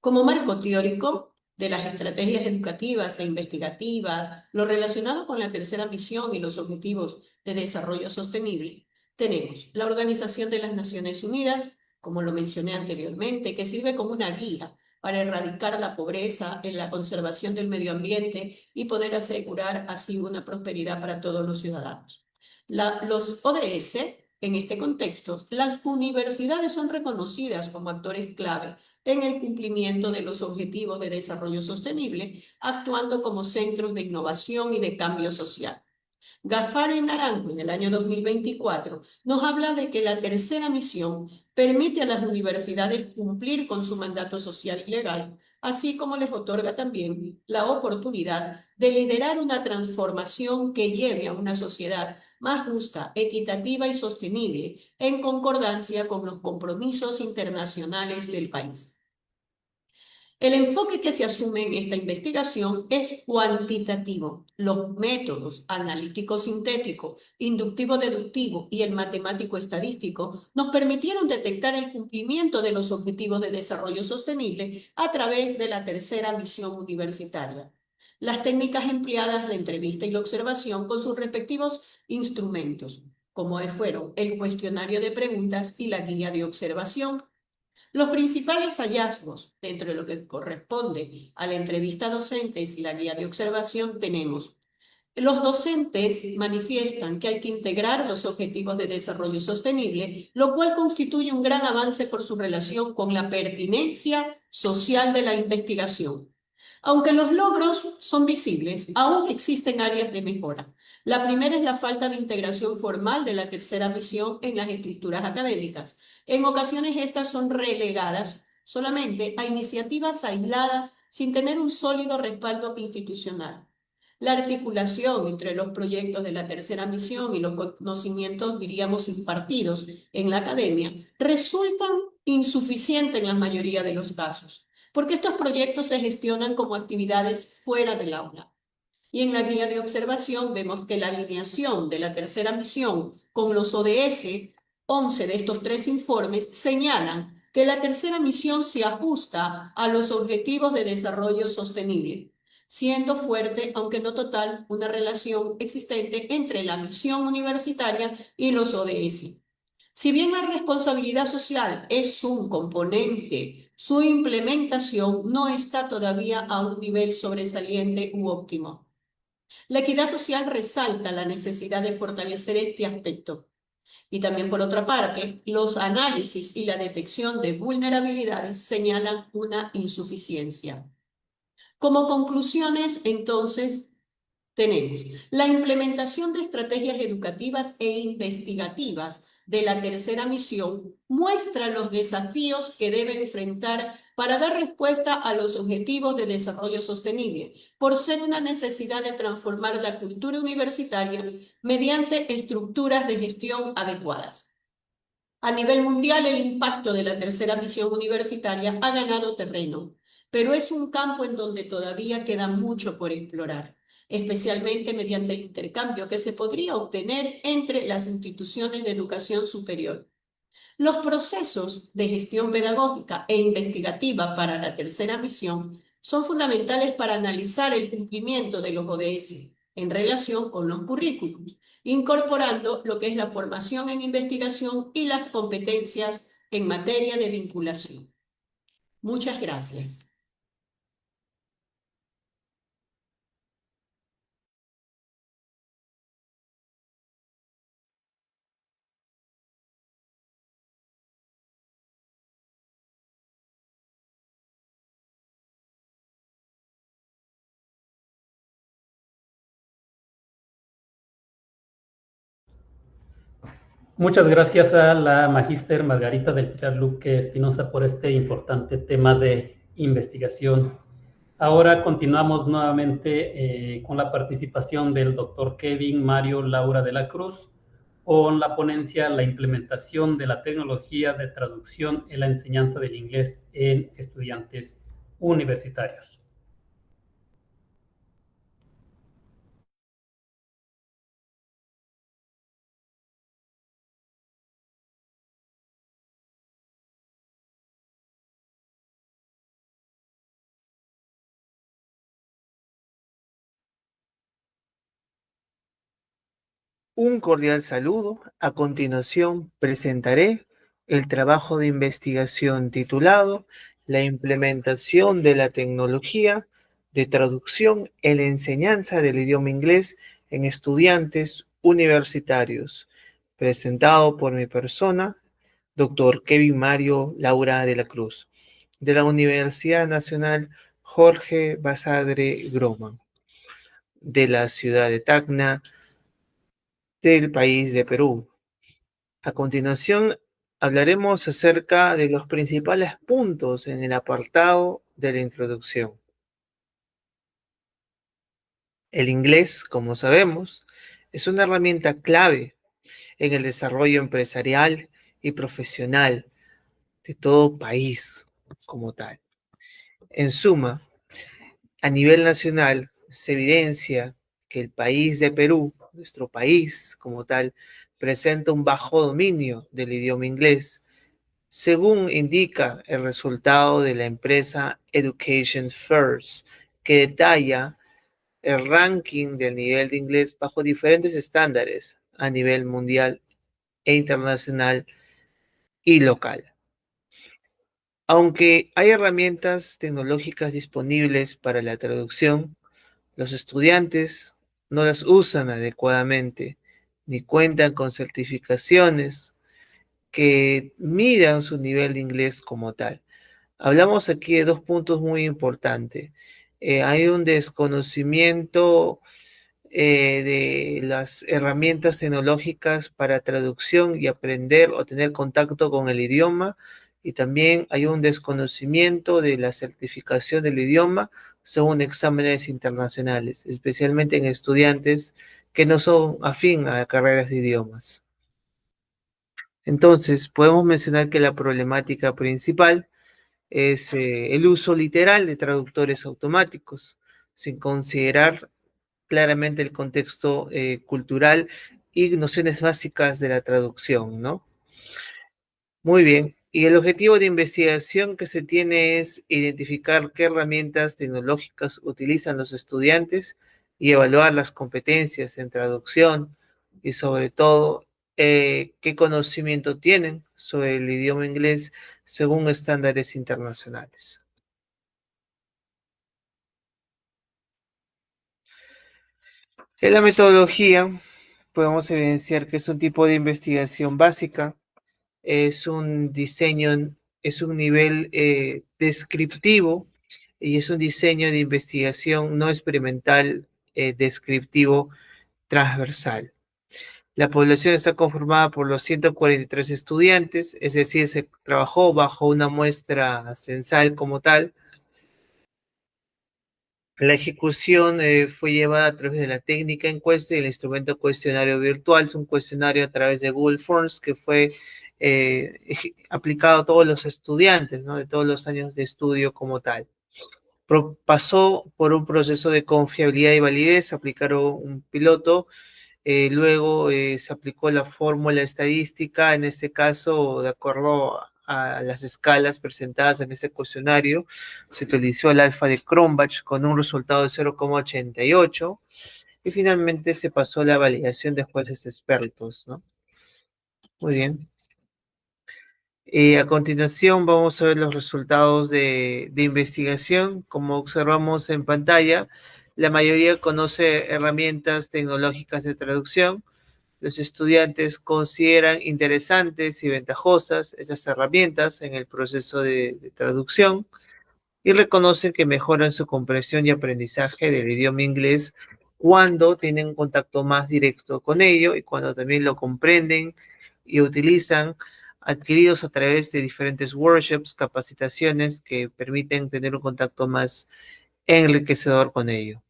Como marco teórico de las estrategias educativas e investigativas, lo relacionado con la tercera misión y los objetivos de desarrollo sostenible, tenemos la Organización de las Naciones Unidas, como lo mencioné anteriormente, que sirve como una guía para erradicar la pobreza, en la conservación del medio ambiente y poder asegurar así una prosperidad para todos los ciudadanos. Los ODS, en este contexto, las universidades son reconocidas como actores clave en el cumplimiento de los objetivos de desarrollo sostenible, actuando como centros de innovación y de cambio social. Gafaro y Naranjo, en el año 2024, nos habla de que la tercera misión permite a las universidades cumplir con su mandato social y legal, así como les otorga también la oportunidad de liderar una transformación que lleve a una sociedad más justa, equitativa y sostenible, en concordancia con los compromisos internacionales del país. El enfoque que se asume en esta investigación es cuantitativo. Los métodos analítico-sintético, inductivo-deductivo y el matemático-estadístico nos permitieron detectar el cumplimiento de los objetivos de desarrollo sostenible a través de la tercera misión universitaria. Las técnicas empleadas, la entrevista y la observación con sus respectivos instrumentos, como fueron el cuestionario de preguntas y la guía de observación. Los principales hallazgos dentro de lo que corresponde a la entrevista docentes y la guía de observación tenemos: los docentes manifiestan que hay que integrar los objetivos de desarrollo sostenible, lo cual constituye un gran avance por su relación con la pertinencia social de la investigación. Aunque los logros son visibles, aún existen áreas de mejora. La primera es la falta de integración formal de la tercera misión en las estructuras académicas. En ocasiones estas son relegadas solamente a iniciativas aisladas sin tener un sólido respaldo institucional. La articulación entre los proyectos de la tercera misión y los conocimientos, diríamos, impartidos en la academia, resultan insuficientes en la mayoría de los casos, porque estos proyectos se gestionan como actividades fuera del aula. Y en la guía de observación vemos que la alineación de la tercera misión con los ODS, 11 de estos 3 informes, señalan que la tercera misión se ajusta a los objetivos de desarrollo sostenible, siendo fuerte, aunque no total, una relación existente entre la misión universitaria y los ODS. Si bien la responsabilidad social es un componente, su implementación no está todavía a un nivel sobresaliente u óptimo. La equidad social resalta la necesidad de fortalecer este aspecto. Y también, por otra parte, los análisis y la detección de vulnerabilidades señalan una insuficiencia. Como conclusiones, entonces, tenemos la implementación de estrategias educativas e investigativas de la tercera misión muestra los desafíos que debe enfrentar para dar respuesta a los objetivos de desarrollo sostenible, por ser una necesidad de transformar la cultura universitaria mediante estructuras de gestión adecuadas. A nivel mundial, el impacto de la tercera misión universitaria ha ganado terreno, pero es un campo en donde todavía queda mucho por explorar, especialmente mediante el intercambio que se podría obtener entre las instituciones de educación superior. Los procesos de gestión pedagógica e investigativa para la tercera misión son fundamentales para analizar el cumplimiento de los ODS en relación con los currículos, incorporando lo que es la formación en investigación y las competencias en materia de vinculación. Muchas gracias. Muchas gracias a la magíster Margarita del Pilar Luque Espinosa por este importante tema de investigación. Ahora continuamos nuevamente con la participación del doctor Kevin Mario Laura de la Cruz con la ponencia La implementación de la tecnología de traducción en la enseñanza del inglés en estudiantes universitarios. Un cordial saludo. A continuación presentaré el trabajo de investigación titulado La implementación de la tecnología de traducción en la enseñanza del idioma inglés en estudiantes universitarios, presentado por mi persona, Dr. Kevin Mario Laura de la Cruz, de la Universidad Nacional Jorge Basadre Groman, de la ciudad de Tacna, del país de Perú. A continuación, hablaremos acerca de los principales puntos en el apartado de la introducción. El inglés, como sabemos, es una herramienta clave en el desarrollo empresarial y profesional de todo país como tal. En suma, a nivel nacional se evidencia que el país de Perú, nuestro país como tal, presenta un bajo dominio del idioma inglés, según indica el resultado de la empresa Education First, que detalla el ranking del nivel de inglés bajo diferentes estándares a nivel mundial e internacional y local. Aunque hay herramientas tecnológicas disponibles para la traducción, los estudiantes no las usan adecuadamente ni cuentan con certificaciones que midan su nivel de inglés como tal. Hablamos aquí de dos puntos muy importantes. Hay un desconocimiento de las herramientas tecnológicas para traducción y aprender o tener contacto con el idioma, y también hay un desconocimiento de la certificación del idioma según exámenes internacionales, especialmente en estudiantes que no son afín a carreras de idiomas. Entonces, podemos mencionar que la problemática principal es el uso literal de traductores automáticos, sin considerar claramente el contexto cultural y nociones básicas de la traducción, ¿no? Muy bien. Y el objetivo de investigación que se tiene es identificar qué herramientas tecnológicas utilizan los estudiantes y evaluar las competencias en traducción y sobre todo qué conocimiento tienen sobre el idioma inglés según estándares internacionales. En la metodología podemos evidenciar que es un tipo de investigación básica, es un diseño, es un nivel descriptivo y es un diseño de investigación no experimental, descriptivo, transversal. La población está conformada por los 143 estudiantes, es decir, se trabajó bajo una muestra censal como tal. La ejecución fue llevada a través de la técnica encuesta y el instrumento cuestionario virtual. Es un cuestionario a través de Google Forms que fue aplicado a todos los estudiantes, ¿no? De todos los años de estudio como tal. Pasó por un proceso de confiabilidad y validez, aplicaron un piloto, luego se aplicó la fórmula estadística, en este caso, de acuerdo a las escalas presentadas en ese cuestionario, se utilizó el alfa de Cronbach con un resultado de 0,88 y finalmente se pasó la validación de jueces expertos, ¿no? Muy bien. A continuación vamos a ver los resultados de investigación. Como observamos en pantalla, la mayoría conoce herramientas tecnológicas de traducción. Los estudiantes consideran interesantes y ventajosas esas herramientas en el proceso de traducción y reconocen que mejoran su comprensión y aprendizaje del idioma inglés cuando tienen un contacto más directo con ello y cuando también lo comprenden y utilizan, adquiridos a través de diferentes workshops, capacitaciones que permiten tener un contacto más enriquecedor con ello.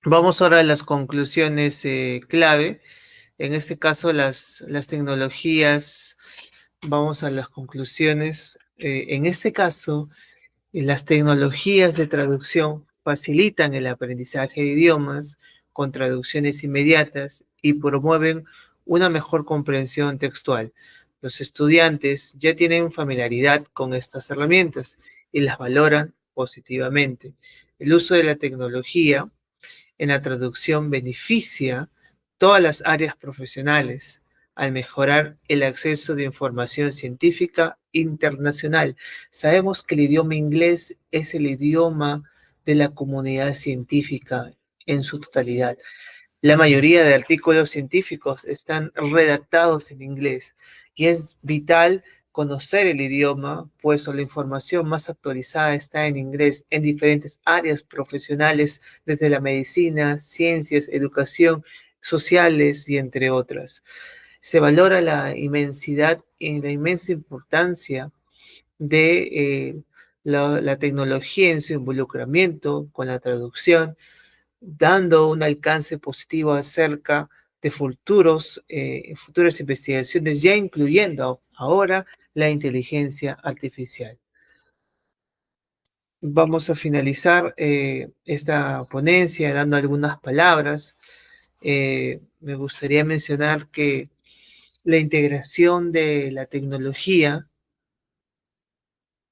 Vamos ahora a las conclusiones clave. En este caso, las tecnologías, vamos a las conclusiones. En este caso, las tecnologías de traducción facilitan el aprendizaje de idiomas con traducciones inmediatas y promueven una mejor comprensión textual. Los estudiantes ya tienen familiaridad con estas herramientas y las valoran positivamente. El uso de la tecnología en la traducción beneficia todas las áreas profesionales al mejorar el acceso de información científica internacional. Sabemos que el idioma inglés es el idioma de la comunidad científica en su totalidad. La mayoría de artículos científicos están redactados en inglés y es vital conocer el idioma, pues la información más actualizada está en inglés en diferentes áreas profesionales, desde la medicina, ciencias, educación, sociales y entre otras. Se valora la inmensidad y la inmensa importancia de la tecnología en su involucramiento con la traducción, dando un alcance positivo acerca de futuras investigaciones, ya incluyendo ahora la inteligencia artificial. Vamos a finalizar esta ponencia dando algunas palabras. Me gustaría mencionar que la integración de la tecnología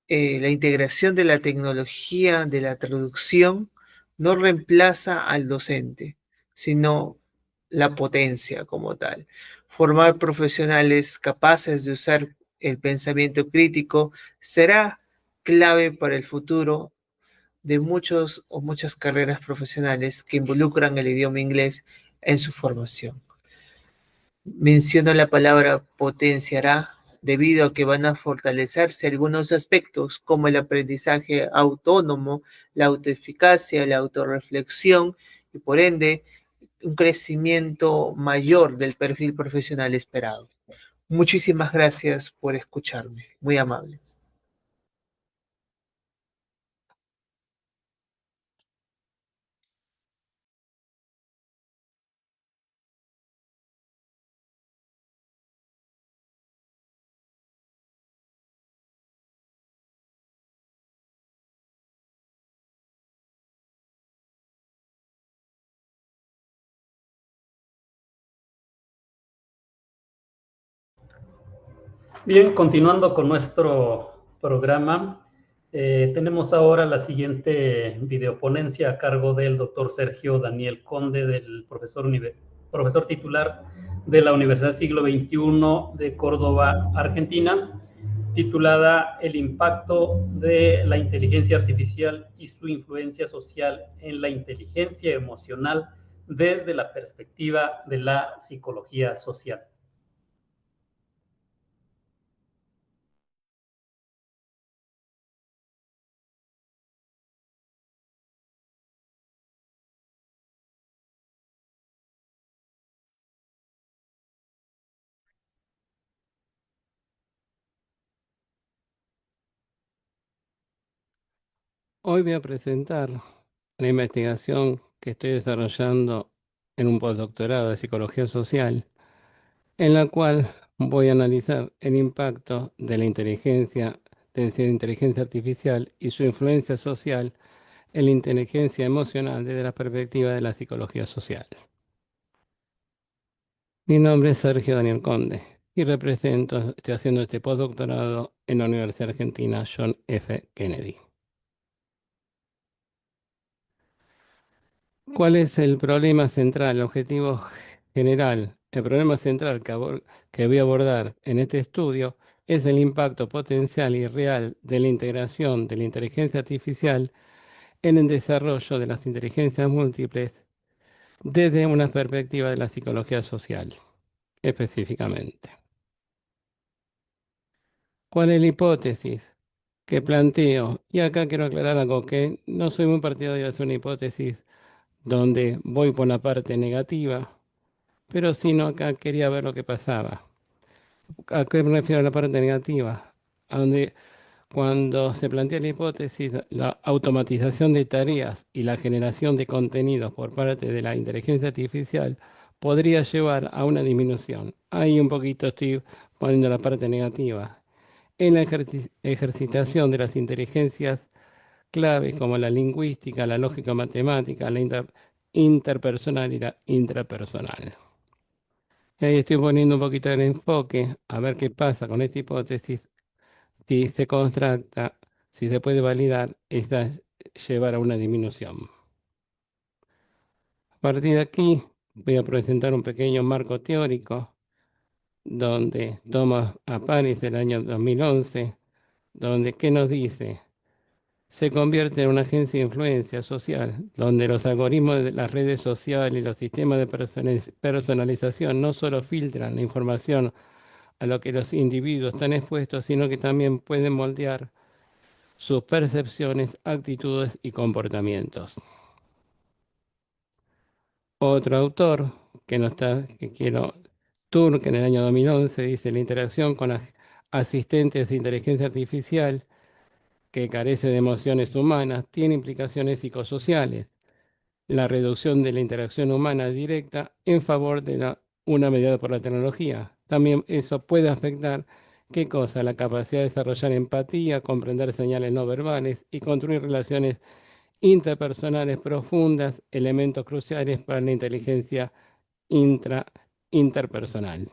de la traducción no reemplaza al docente, sino la potencia como tal. Formar profesionales capaces de usar el pensamiento crítico será clave para el futuro de muchos o muchas carreras profesionales que involucran el idioma inglés en su formación. Menciono la palabra potenciará debido a que van a fortalecerse algunos aspectos como el aprendizaje autónomo, la autoeficacia, la autorreflexión y por ende un crecimiento mayor del perfil profesional esperado. Muchísimas gracias por escucharme, muy amables. Bien, continuando con nuestro programa, tenemos ahora la siguiente videoponencia a cargo del doctor Sergio Daniel Conde, del profesor titular de la Universidad Siglo XXI de Córdoba, Argentina, titulada El impacto de la inteligencia artificial y su influencia social en la inteligencia emocional desde la perspectiva de la psicología social. Hoy voy a presentar la investigación que estoy desarrollando en un postdoctorado de psicología social, en la cual voy a analizar el impacto de la inteligencia artificial y su influencia social en la inteligencia emocional desde la perspectiva de la psicología social. Mi nombre es Sergio Daniel Conde y estoy haciendo este postdoctorado en la Universidad Argentina John F. Kennedy. ¿Cuál es el problema central, el objetivo general? El problema central que voy a abordar en este estudio es el impacto potencial y real de la integración de la inteligencia artificial en el desarrollo de las inteligencias múltiples desde una perspectiva de la psicología social, específicamente. ¿Cuál es la hipótesis que planteo? Y acá quiero aclarar algo, que no soy muy partidario de hacer una hipótesis donde voy por la parte negativa, pero sino acá quería ver lo que pasaba. ¿A qué me refiero a la parte negativa? A donde cuando se plantea la hipótesis, la automatización de tareas y la generación de contenidos por parte de la inteligencia artificial podría llevar a una disminución. Ahí un poquito estoy poniendo la parte negativa. En la ejercitación de las inteligencias claves como la lingüística, la lógica matemática, la interpersonal y la intrapersonal. Y ahí estoy poniendo un poquito el enfoque a ver qué pasa con esta hipótesis, si se contrasta, si se puede validar, esta llevar a una disminución. A partir de aquí voy a presentar un pequeño marco teórico donde toma a Paris del año 2011, donde ¿qué nos dice? Se convierte en una agencia de influencia social, donde los algoritmos de las redes sociales y los sistemas de personalización no solo filtran la información a lo que los individuos están expuestos, sino que también pueden moldear sus percepciones, actitudes y comportamientos. Otro autor Turk, en el año 2011, dice la interacción con asistentes de inteligencia artificial que carece de emociones humanas tiene implicaciones psicosociales. La reducción de la interacción humana directa en favor de una mediada por la tecnología. También eso puede afectar, ¿qué cosa? La capacidad de desarrollar empatía, comprender señales no verbales y construir relaciones interpersonales profundas, elementos cruciales para la inteligencia interpersonal.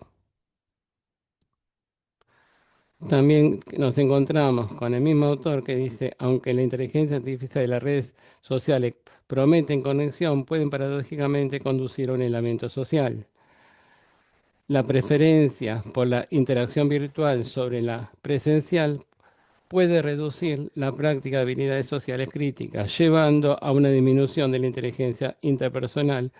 También nos encontramos con el mismo autor que dice, aunque la inteligencia artificial y las redes sociales prometen conexión, pueden paradójicamente conducir a un aislamiento social. La preferencia por la interacción virtual sobre la presencial puede reducir la práctica de habilidades sociales críticas, llevando a una disminución de la inteligencia interpersonal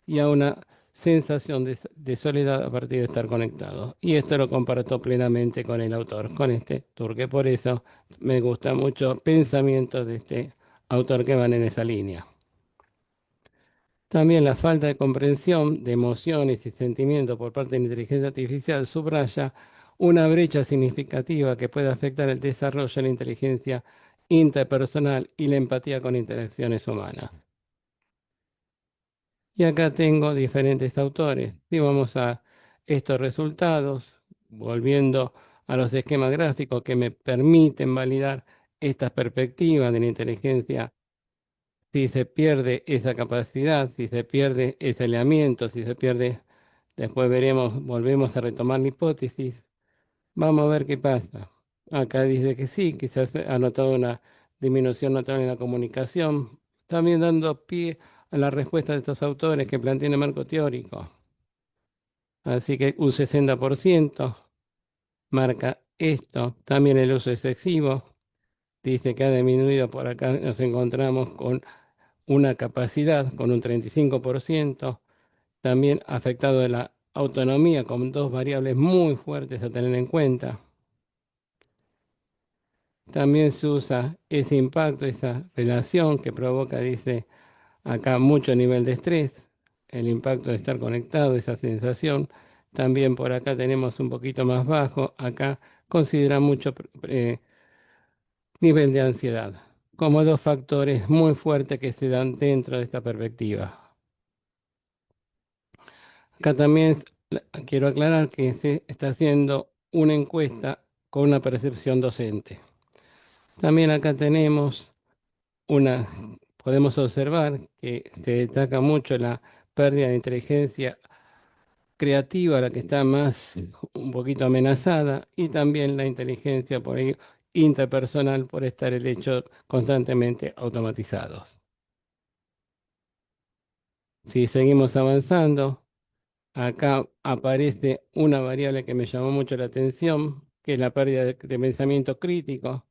y a una sensación de soledad a partir de estar conectados. Y esto lo comparto plenamente con el autor, con este turque. Por eso me gusta mucho pensamientos de este autor que van en esa línea. También la falta de comprensión de emociones y sentimientos por parte de la inteligencia artificial subraya una brecha significativa que puede afectar el desarrollo de la inteligencia interpersonal y la empatía con interacciones humanas. Y acá tengo diferentes autores. Si vamos a estos resultados, volviendo a los esquemas gráficos que me permiten validar estas perspectivas de la inteligencia, si se pierde esa capacidad, si se pierde ese eleamiento, si se pierde, después veremos, volvemos a retomar la hipótesis, vamos a ver qué pasa. Acá dice que sí, que se ha notado una disminución notable en la comunicación, también dando pie a la respuesta de estos autores que plantean el marco teórico. Así que un 60% marca esto. También el uso excesivo dice que ha disminuido. Por acá nos encontramos con una capacidad con un 35%. También afectado de la autonomía con dos variables muy fuertes a tener en cuenta. También se usa ese impacto, esa relación que provoca, dice acá, mucho nivel de estrés, el impacto de estar conectado, esa sensación. También por acá tenemos un poquito más bajo, acá considera mucho nivel de ansiedad, como dos factores muy fuertes que se dan dentro de esta perspectiva. Acá también quiero aclarar que se está haciendo una encuesta con una percepción docente. También acá tenemos una, podemos observar que se destaca mucho la pérdida de inteligencia creativa, la que está más un poquito amenazada, y también la inteligencia por ahí interpersonal por estar el hecho constantemente automatizados. Si seguimos avanzando, acá aparece una variable que me llamó mucho la atención, que es la pérdida de pensamiento crítico,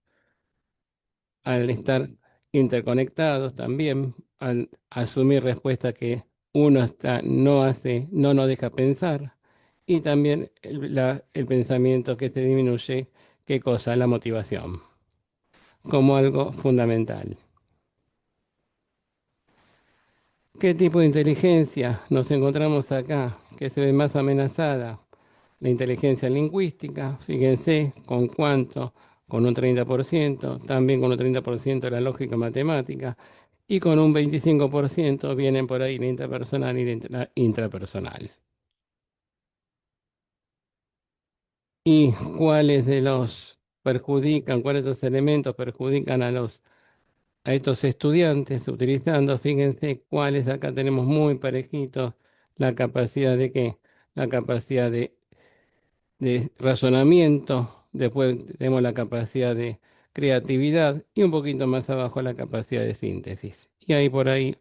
al estar interconectados también, al asumir respuestas que uno no hace, no nos deja pensar, y también el pensamiento que se disminuye, ¿qué cosa? La motivación, como algo fundamental. ¿Qué tipo de inteligencia nos encontramos acá que se ve más amenazada? La inteligencia lingüística, fíjense con cuánto, con un 30%, también con un 30% la lógica matemática, y con un 25% vienen por ahí la interpersonal y la intrapersonal. ¿Y cuáles de los perjudican, cuáles de los elementos perjudican a estos estudiantes utilizando? Fíjense cuáles acá tenemos muy parejitos, la capacidad de qué, la capacidad de razonamiento, después tenemos la capacidad de creatividad y un poquito más abajo la capacidad de síntesis. Y ahí por ahí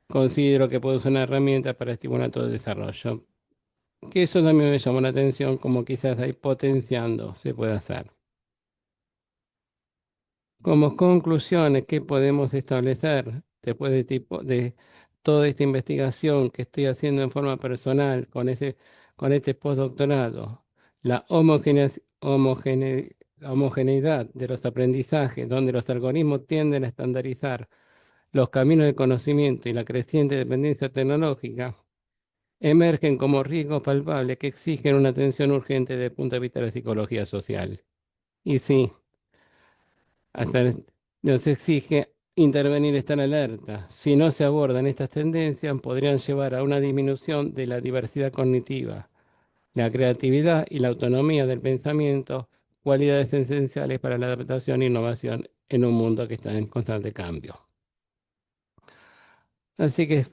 considero que puede ser una herramienta para estimular todo el desarrollo. Que eso también me llamó la atención, como quizás ahí potenciando se puede hacer. Como conclusiones, ¿qué podemos establecer después de toda esta investigación que estoy haciendo en forma personal con este postdoctorado? La homogeneidad de los aprendizajes, donde los algoritmos tienden a estandarizar los caminos de conocimiento y la creciente dependencia tecnológica, emergen como riesgos palpables que exigen una atención urgente desde el punto de vista de la psicología social. Y sí, hasta nos exige intervenir, estar alerta. Si no se abordan estas tendencias, podrían llevar a una disminución de la diversidad cognitiva, la creatividad y la autonomía del pensamiento, cualidades esenciales para la adaptación e innovación en un mundo que está en constante cambio. Así que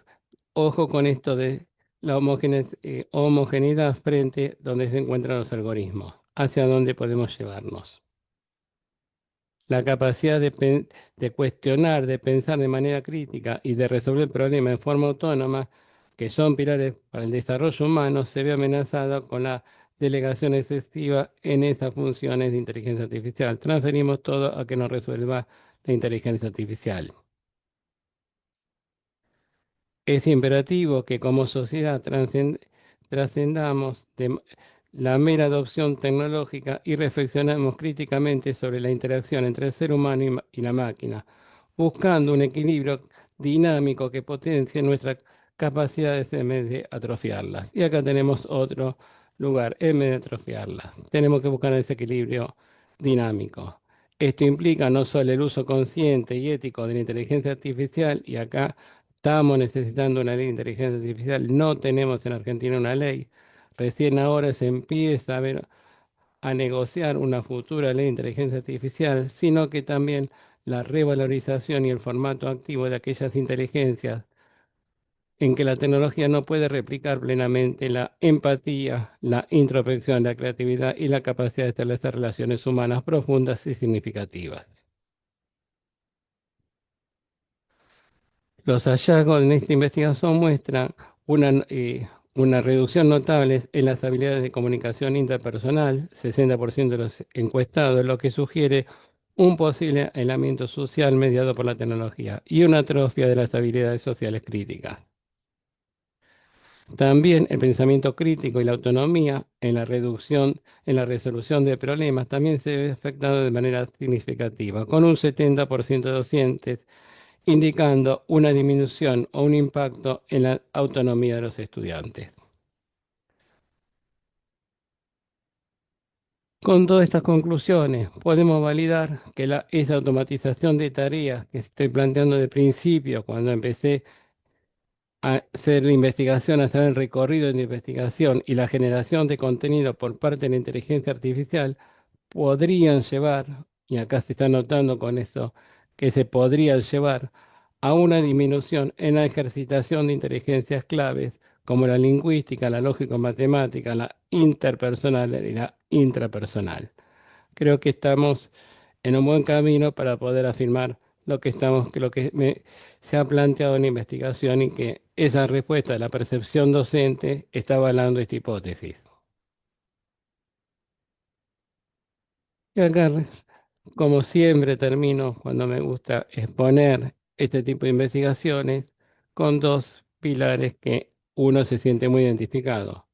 ojo con esto de la homogeneidad frente donde se encuentran los algoritmos. hacia dónde podemos llevarnos. La capacidad de cuestionar, de pensar de manera crítica y de resolver problemas de forma autónoma, que son pilares para el desarrollo humano, se ve amenazada con la delegación excesiva en esas funciones de inteligencia artificial. Transferimos todo a que nos resuelva la inteligencia artificial. Es imperativo que como sociedad trascendamos de la mera adopción tecnológica y reflexionemos críticamente sobre la interacción entre el ser humano y la máquina, buscando un equilibrio dinámico que potencie nuestras capacidades en vez de atrofiarlas. Y acá tenemos otro lugar, en vez de atrofiarlas. Tenemos que buscar ese equilibrio dinámico. Esto implica no solo el uso consciente y ético de la inteligencia artificial, y acá estamos necesitando una ley de inteligencia artificial, no tenemos en Argentina una ley. Recién ahora se empieza a negociar una futura ley de inteligencia artificial, sino que también la revalorización y el formato activo de aquellas inteligencias en que la tecnología no puede replicar plenamente la empatía, la introspección, la creatividad y la capacidad de establecer relaciones humanas profundas y significativas. Los hallazgos en esta investigación muestran una reducción notable en las habilidades de comunicación interpersonal, 60% de los encuestados, lo que sugiere un posible aislamiento social mediado por la tecnología y una atrofia de las habilidades sociales críticas. También el pensamiento crítico y la autonomía en la resolución de problemas también se ve afectado de manera significativa, con un 70% de docentes indicando una disminución o un impacto en la autonomía de los estudiantes. Con todas estas conclusiones, podemos validar que esa automatización de tareas que estoy planteando de principio, cuando empecé a hacer la investigación, a hacer el recorrido de la investigación y la generación de contenido por parte de la inteligencia artificial, podrían llevar, y acá se está notando con eso, que se podrían llevar a una disminución en la ejercitación de inteligencias claves como la lingüística, la lógico-matemática, la interpersonal y la intrapersonal. Creo que estamos en un buen camino para poder afirmar se ha planteado en la investigación y que esa respuesta de la percepción docente está avalando esta hipótesis. Y acá, como siempre, termino cuando me gusta exponer este tipo de investigaciones con dos pilares que uno se siente muy identificado.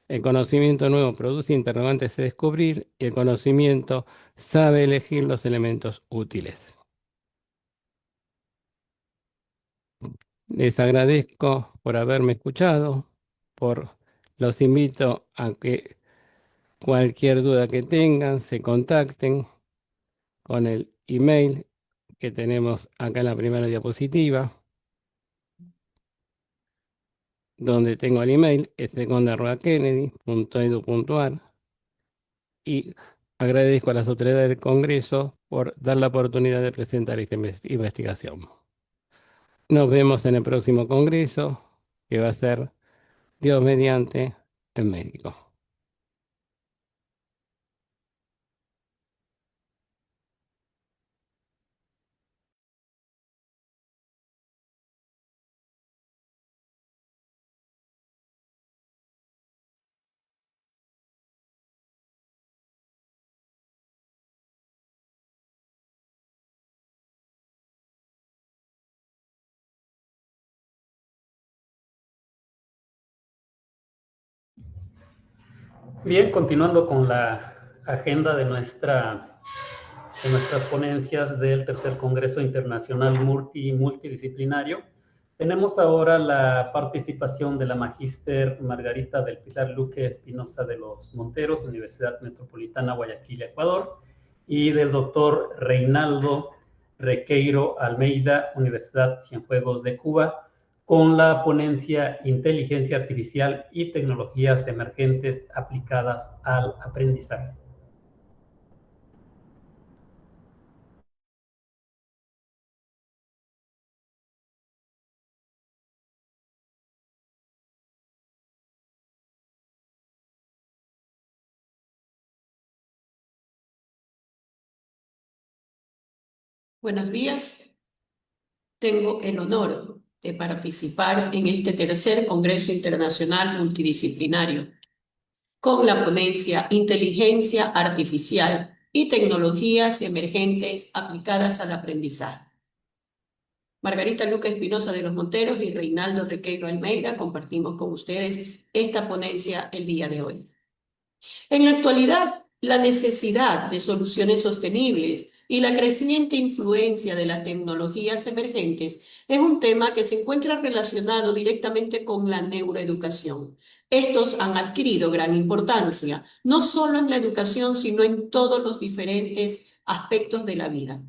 El conocimiento nuevo produce interrogantes a descubrir y el conocimiento sabe elegir los elementos útiles. Les agradezco por haberme escuchado, los invito a que cualquier duda que tengan se contacten con el email que tenemos acá en la primera diapositiva, donde tengo el email, seconda@kennedy.edu.ar, y agradezco a las autoridades del Congreso por dar la oportunidad de presentar esta investigación. Nos vemos en el próximo Congreso, que va a ser, Dios mediante, en México. Bien, continuando con la agenda de nuestras ponencias del Tercer Congreso Internacional Multidisciplinario, tenemos ahora la participación de la magíster Margarita del Pilar Luque Espinosa de los Monteros, Universidad Metropolitana Guayaquil, Ecuador, y del doctor Reinaldo Requeiro Almeida, Universidad Cienfuegos de Cuba, con la ponencia Inteligencia Artificial y Tecnologías Emergentes aplicadas al aprendizaje. Buenos días. Tengo el honor de participar en este tercer Congreso Internacional Multidisciplinario con la ponencia Inteligencia Artificial y Tecnologías Emergentes aplicadas al aprendizaje. Margarita Luca Espinosa de los Monteros y Reinaldo Requeiro Almeida compartimos con ustedes esta ponencia el día de hoy. En la actualidad, la necesidad de soluciones sostenibles y la creciente influencia de las tecnologías emergentes es un tema que se encuentra relacionado directamente con la neuroeducación. Estos han adquirido gran importancia, no solo en la educación, sino en todos los diferentes aspectos de la vida.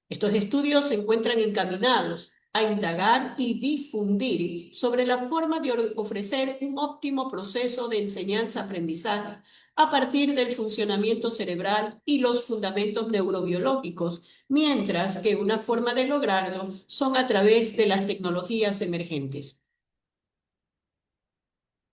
Estos estudios se encuentran encaminados a indagar y difundir sobre la forma de ofrecer un óptimo proceso de enseñanza-aprendizaje a partir del funcionamiento cerebral y los fundamentos neurobiológicos, mientras que una forma de lograrlo son a través de las tecnologías emergentes.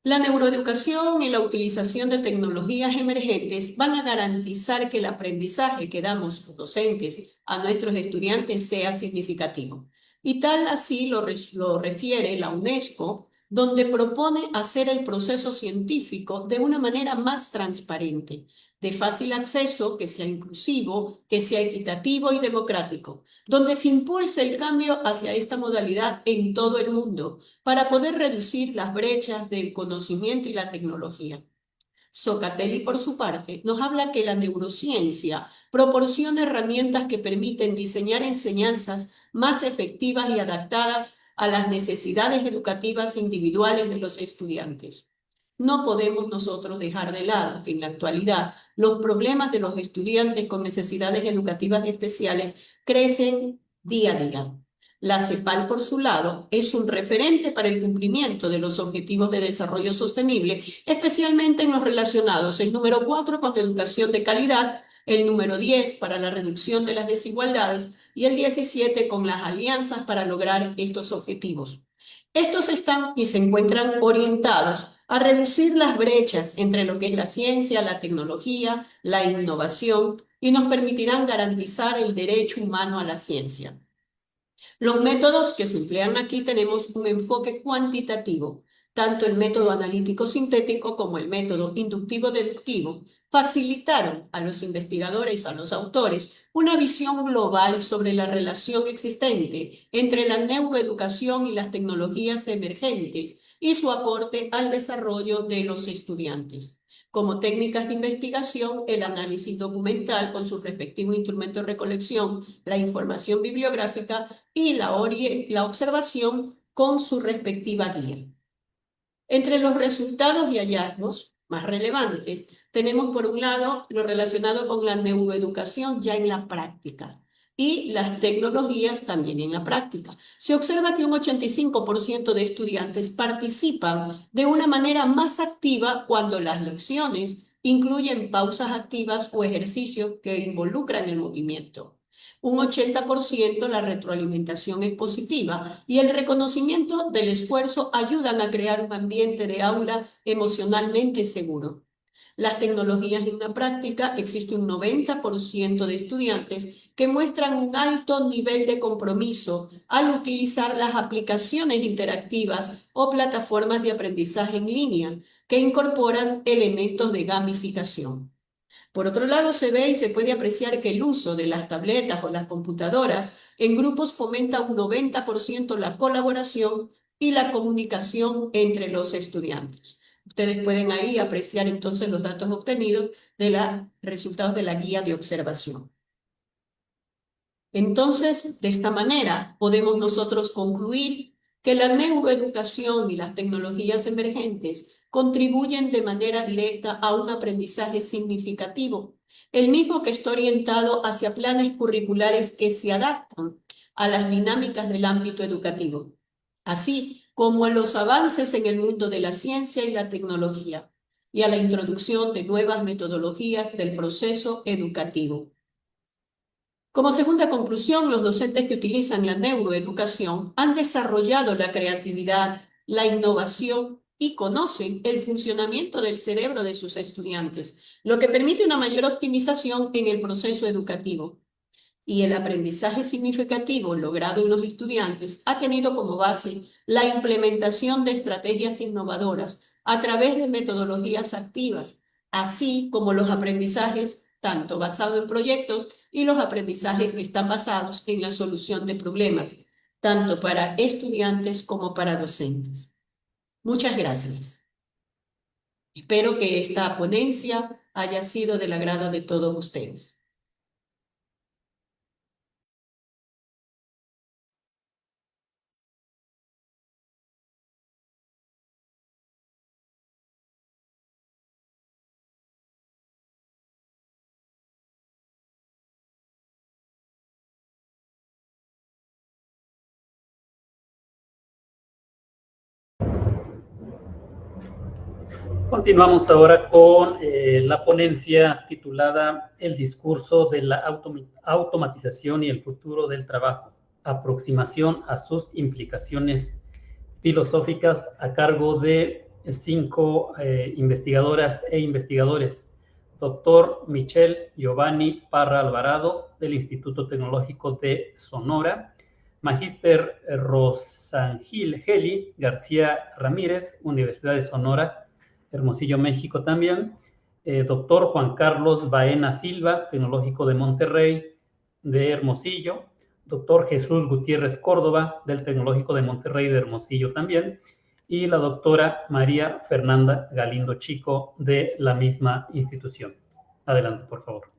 La neuroeducación y la utilización de tecnologías emergentes van a garantizar que el aprendizaje que damos los docentes a nuestros estudiantes sea significativo. Y tal así lo refiere la UNESCO, donde propone hacer el proceso científico de una manera más transparente, de fácil acceso, que sea inclusivo, que sea equitativo y democrático, donde se impulse el cambio hacia esta modalidad en todo el mundo para poder reducir las brechas del conocimiento y la tecnología. Zoccatelli, por su parte, nos habla que la neurociencia proporciona herramientas que permiten diseñar enseñanzas más efectivas y adaptadas a las necesidades educativas individuales de los estudiantes. No podemos nosotros dejar de lado que en la actualidad los problemas de los estudiantes con necesidades educativas especiales crecen día a día. La CEPAL, por su lado, es un referente para el cumplimiento de los Objetivos de Desarrollo Sostenible, especialmente en los relacionados, el número 4 con educación de calidad, el número 10 para la reducción de las desigualdades y el 17 con las alianzas para lograr estos objetivos. Estos están y se encuentran orientados a reducir las brechas entre lo que es la ciencia, la tecnología, la innovación y nos permitirán garantizar el derecho humano a la ciencia. Los métodos que se emplean aquí tenemos un enfoque cuantitativo. Tanto el método analítico sintético como el método inductivo deductivo facilitaron a los investigadores, a los autores, una visión global sobre la relación existente entre la neuroeducación y las tecnologías emergentes y su aporte al desarrollo de los estudiantes. Como técnicas de investigación, el análisis documental con su respectivo instrumento de recolección, la información bibliográfica y la observación con su respectiva guía. Entre los resultados y hallazgos más relevantes, tenemos por un lado lo relacionado con la neuroeducación ya en la práctica y las tecnologías también en la práctica. Se observa que un 85% de estudiantes participan de una manera más activa cuando las lecciones incluyen pausas activas o ejercicios que involucran el movimiento. Un 80% la retroalimentación es positiva y el reconocimiento del esfuerzo ayudan a crear un ambiente de aula emocionalmente seguro. Las tecnologías en la práctica, existe un 90% de estudiantes que muestran un alto nivel de compromiso al utilizar las aplicaciones interactivas o plataformas de aprendizaje en línea que incorporan elementos de gamificación. Por otro lado, se ve y se puede apreciar que el uso de las tabletas o las computadoras en grupos fomenta un 90% la colaboración y la comunicación entre los estudiantes. Ustedes pueden ahí apreciar entonces los datos obtenidos de los resultados de la guía de observación. Entonces, de esta manera, podemos nosotros concluir que la neuroeducación y las tecnologías emergentes contribuyen de manera directa a un aprendizaje significativo, el mismo que está orientado hacia planes curriculares que se adaptan a las dinámicas del ámbito educativo, así como a los avances en el mundo de la ciencia y la tecnología, y a la introducción de nuevas metodologías del proceso educativo. Como segunda conclusión, los docentes que utilizan la neuroeducación han desarrollado la creatividad, la innovación y conocen el funcionamiento del cerebro de sus estudiantes, lo que permite una mayor optimización en el proceso educativo. y el aprendizaje significativo logrado en los estudiantes ha tenido como base la implementación de estrategias innovadoras a través de metodologías activas, así como los aprendizajes tanto basados en proyectos y los aprendizajes que están basados en la solución de problemas, tanto para estudiantes como para docentes. Muchas gracias. Espero que esta ponencia haya sido del agrado de todos ustedes. Continuamos ahora con la ponencia titulada El discurso de la automatización y el futuro del trabajo, aproximación a sus implicaciones filosóficas, a cargo de 5 investigadoras e investigadores. Doctor Michelle Giovanni Parra Alvarado, del Instituto Tecnológico de Sonora. Magíster Rosangeli García Ramírez, Universidad de Sonora, Hermosillo, México también. Doctor Juan Carlos Baena Silva, Tecnológico de Monterrey, de Hermosillo. Doctor Jesús Gutiérrez Córdoba, del Tecnológico de Monterrey, de Hermosillo también. Y la doctora María Fernanda Galindo Chico, de la misma institución. Adelante, por favor.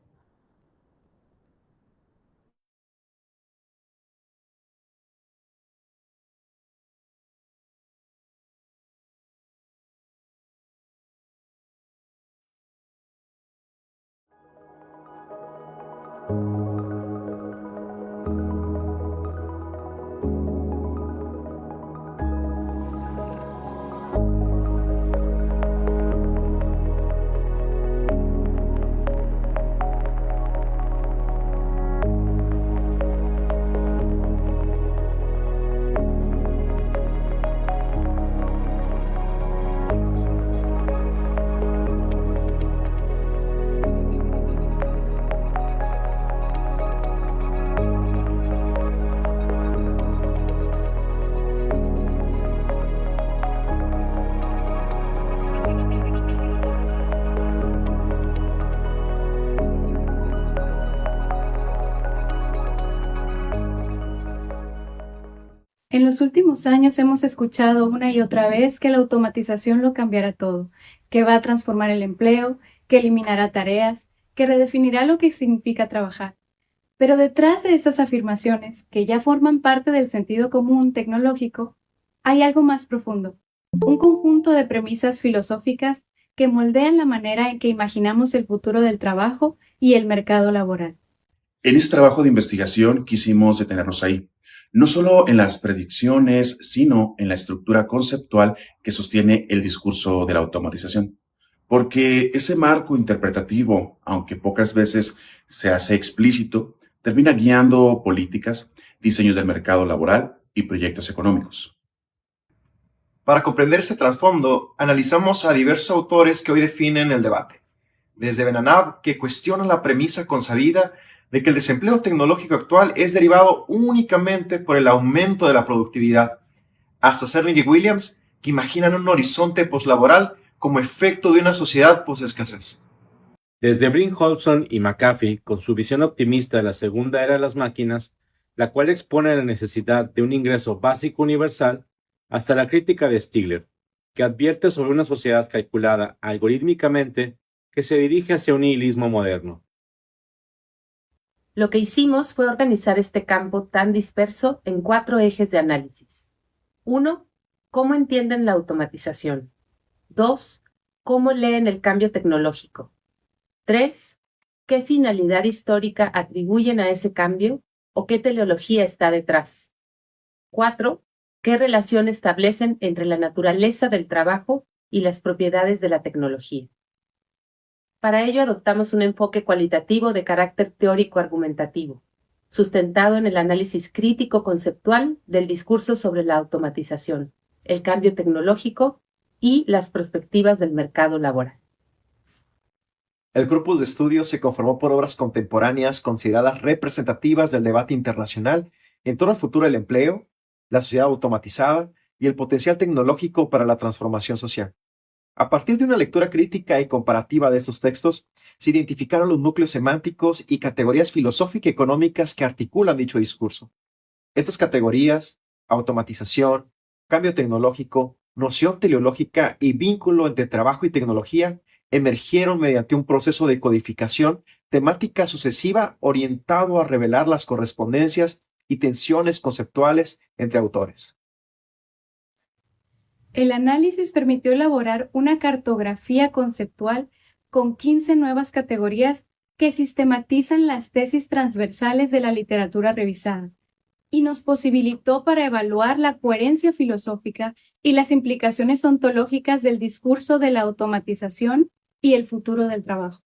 En los últimos años hemos escuchado una y otra vez que la automatización lo cambiará todo, que va a transformar el empleo, que eliminará tareas, que redefinirá lo que significa trabajar. Pero detrás de estas afirmaciones, que ya forman parte del sentido común tecnológico, hay algo más profundo, un conjunto de premisas filosóficas que moldean la manera en que imaginamos el futuro del trabajo y el mercado laboral. En este trabajo de investigación quisimos detenernos ahí, no solo en las predicciones, sino en la estructura conceptual que sostiene el discurso de la automatización. Porque ese marco interpretativo, aunque pocas veces se hace explícito, termina guiando políticas, diseños del mercado laboral y proyectos económicos. Para comprender ese trasfondo, analizamos a diversos autores que hoy definen el debate. Desde Benanab, que cuestiona la premisa consabida de que el desempleo tecnológico actual es derivado únicamente por el aumento de la productividad, hasta Cerny y Williams, que imaginan un horizonte poslaboral como efecto de una sociedad posescasez. Desde Brynjolfsson y McAfee, con su visión optimista de la segunda era de las máquinas, la cual expone la necesidad de un ingreso básico universal, hasta la crítica de Stigler, que advierte sobre una sociedad calculada algorítmicamente que se dirige hacia un nihilismo moderno. Lo que hicimos fue organizar este campo tan disperso en 4 ejes de análisis. 1. ¿Cómo entienden la automatización? 2. ¿Cómo leen el cambio tecnológico? 3. ¿Qué finalidad histórica atribuyen a ese cambio o qué teleología está detrás? 4. ¿Qué relación establecen entre la naturaleza del trabajo y las propiedades de la tecnología? Para ello adoptamos un enfoque cualitativo de carácter teórico-argumentativo, sustentado en el análisis crítico-conceptual del discurso sobre la automatización, el cambio tecnológico y las perspectivas del mercado laboral. El corpus de estudio se conformó por obras contemporáneas consideradas representativas del debate internacional en torno al futuro del empleo, la sociedad automatizada y el potencial tecnológico para la transformación social. A partir de una lectura crítica y comparativa de esos textos, se identificaron los núcleos semánticos y categorías filosófico-económicas que articulan dicho discurso. Estas categorías, automatización, cambio tecnológico, noción teleológica y vínculo entre trabajo y tecnología, emergieron mediante un proceso de codificación temática sucesiva orientado a revelar las correspondencias y tensiones conceptuales entre autores. El análisis permitió elaborar una cartografía conceptual con 15 nuevas categorías que sistematizan las tesis transversales de la literatura revisada y nos posibilitó para evaluar la coherencia filosófica y las implicaciones ontológicas del discurso de la automatización y el futuro del trabajo.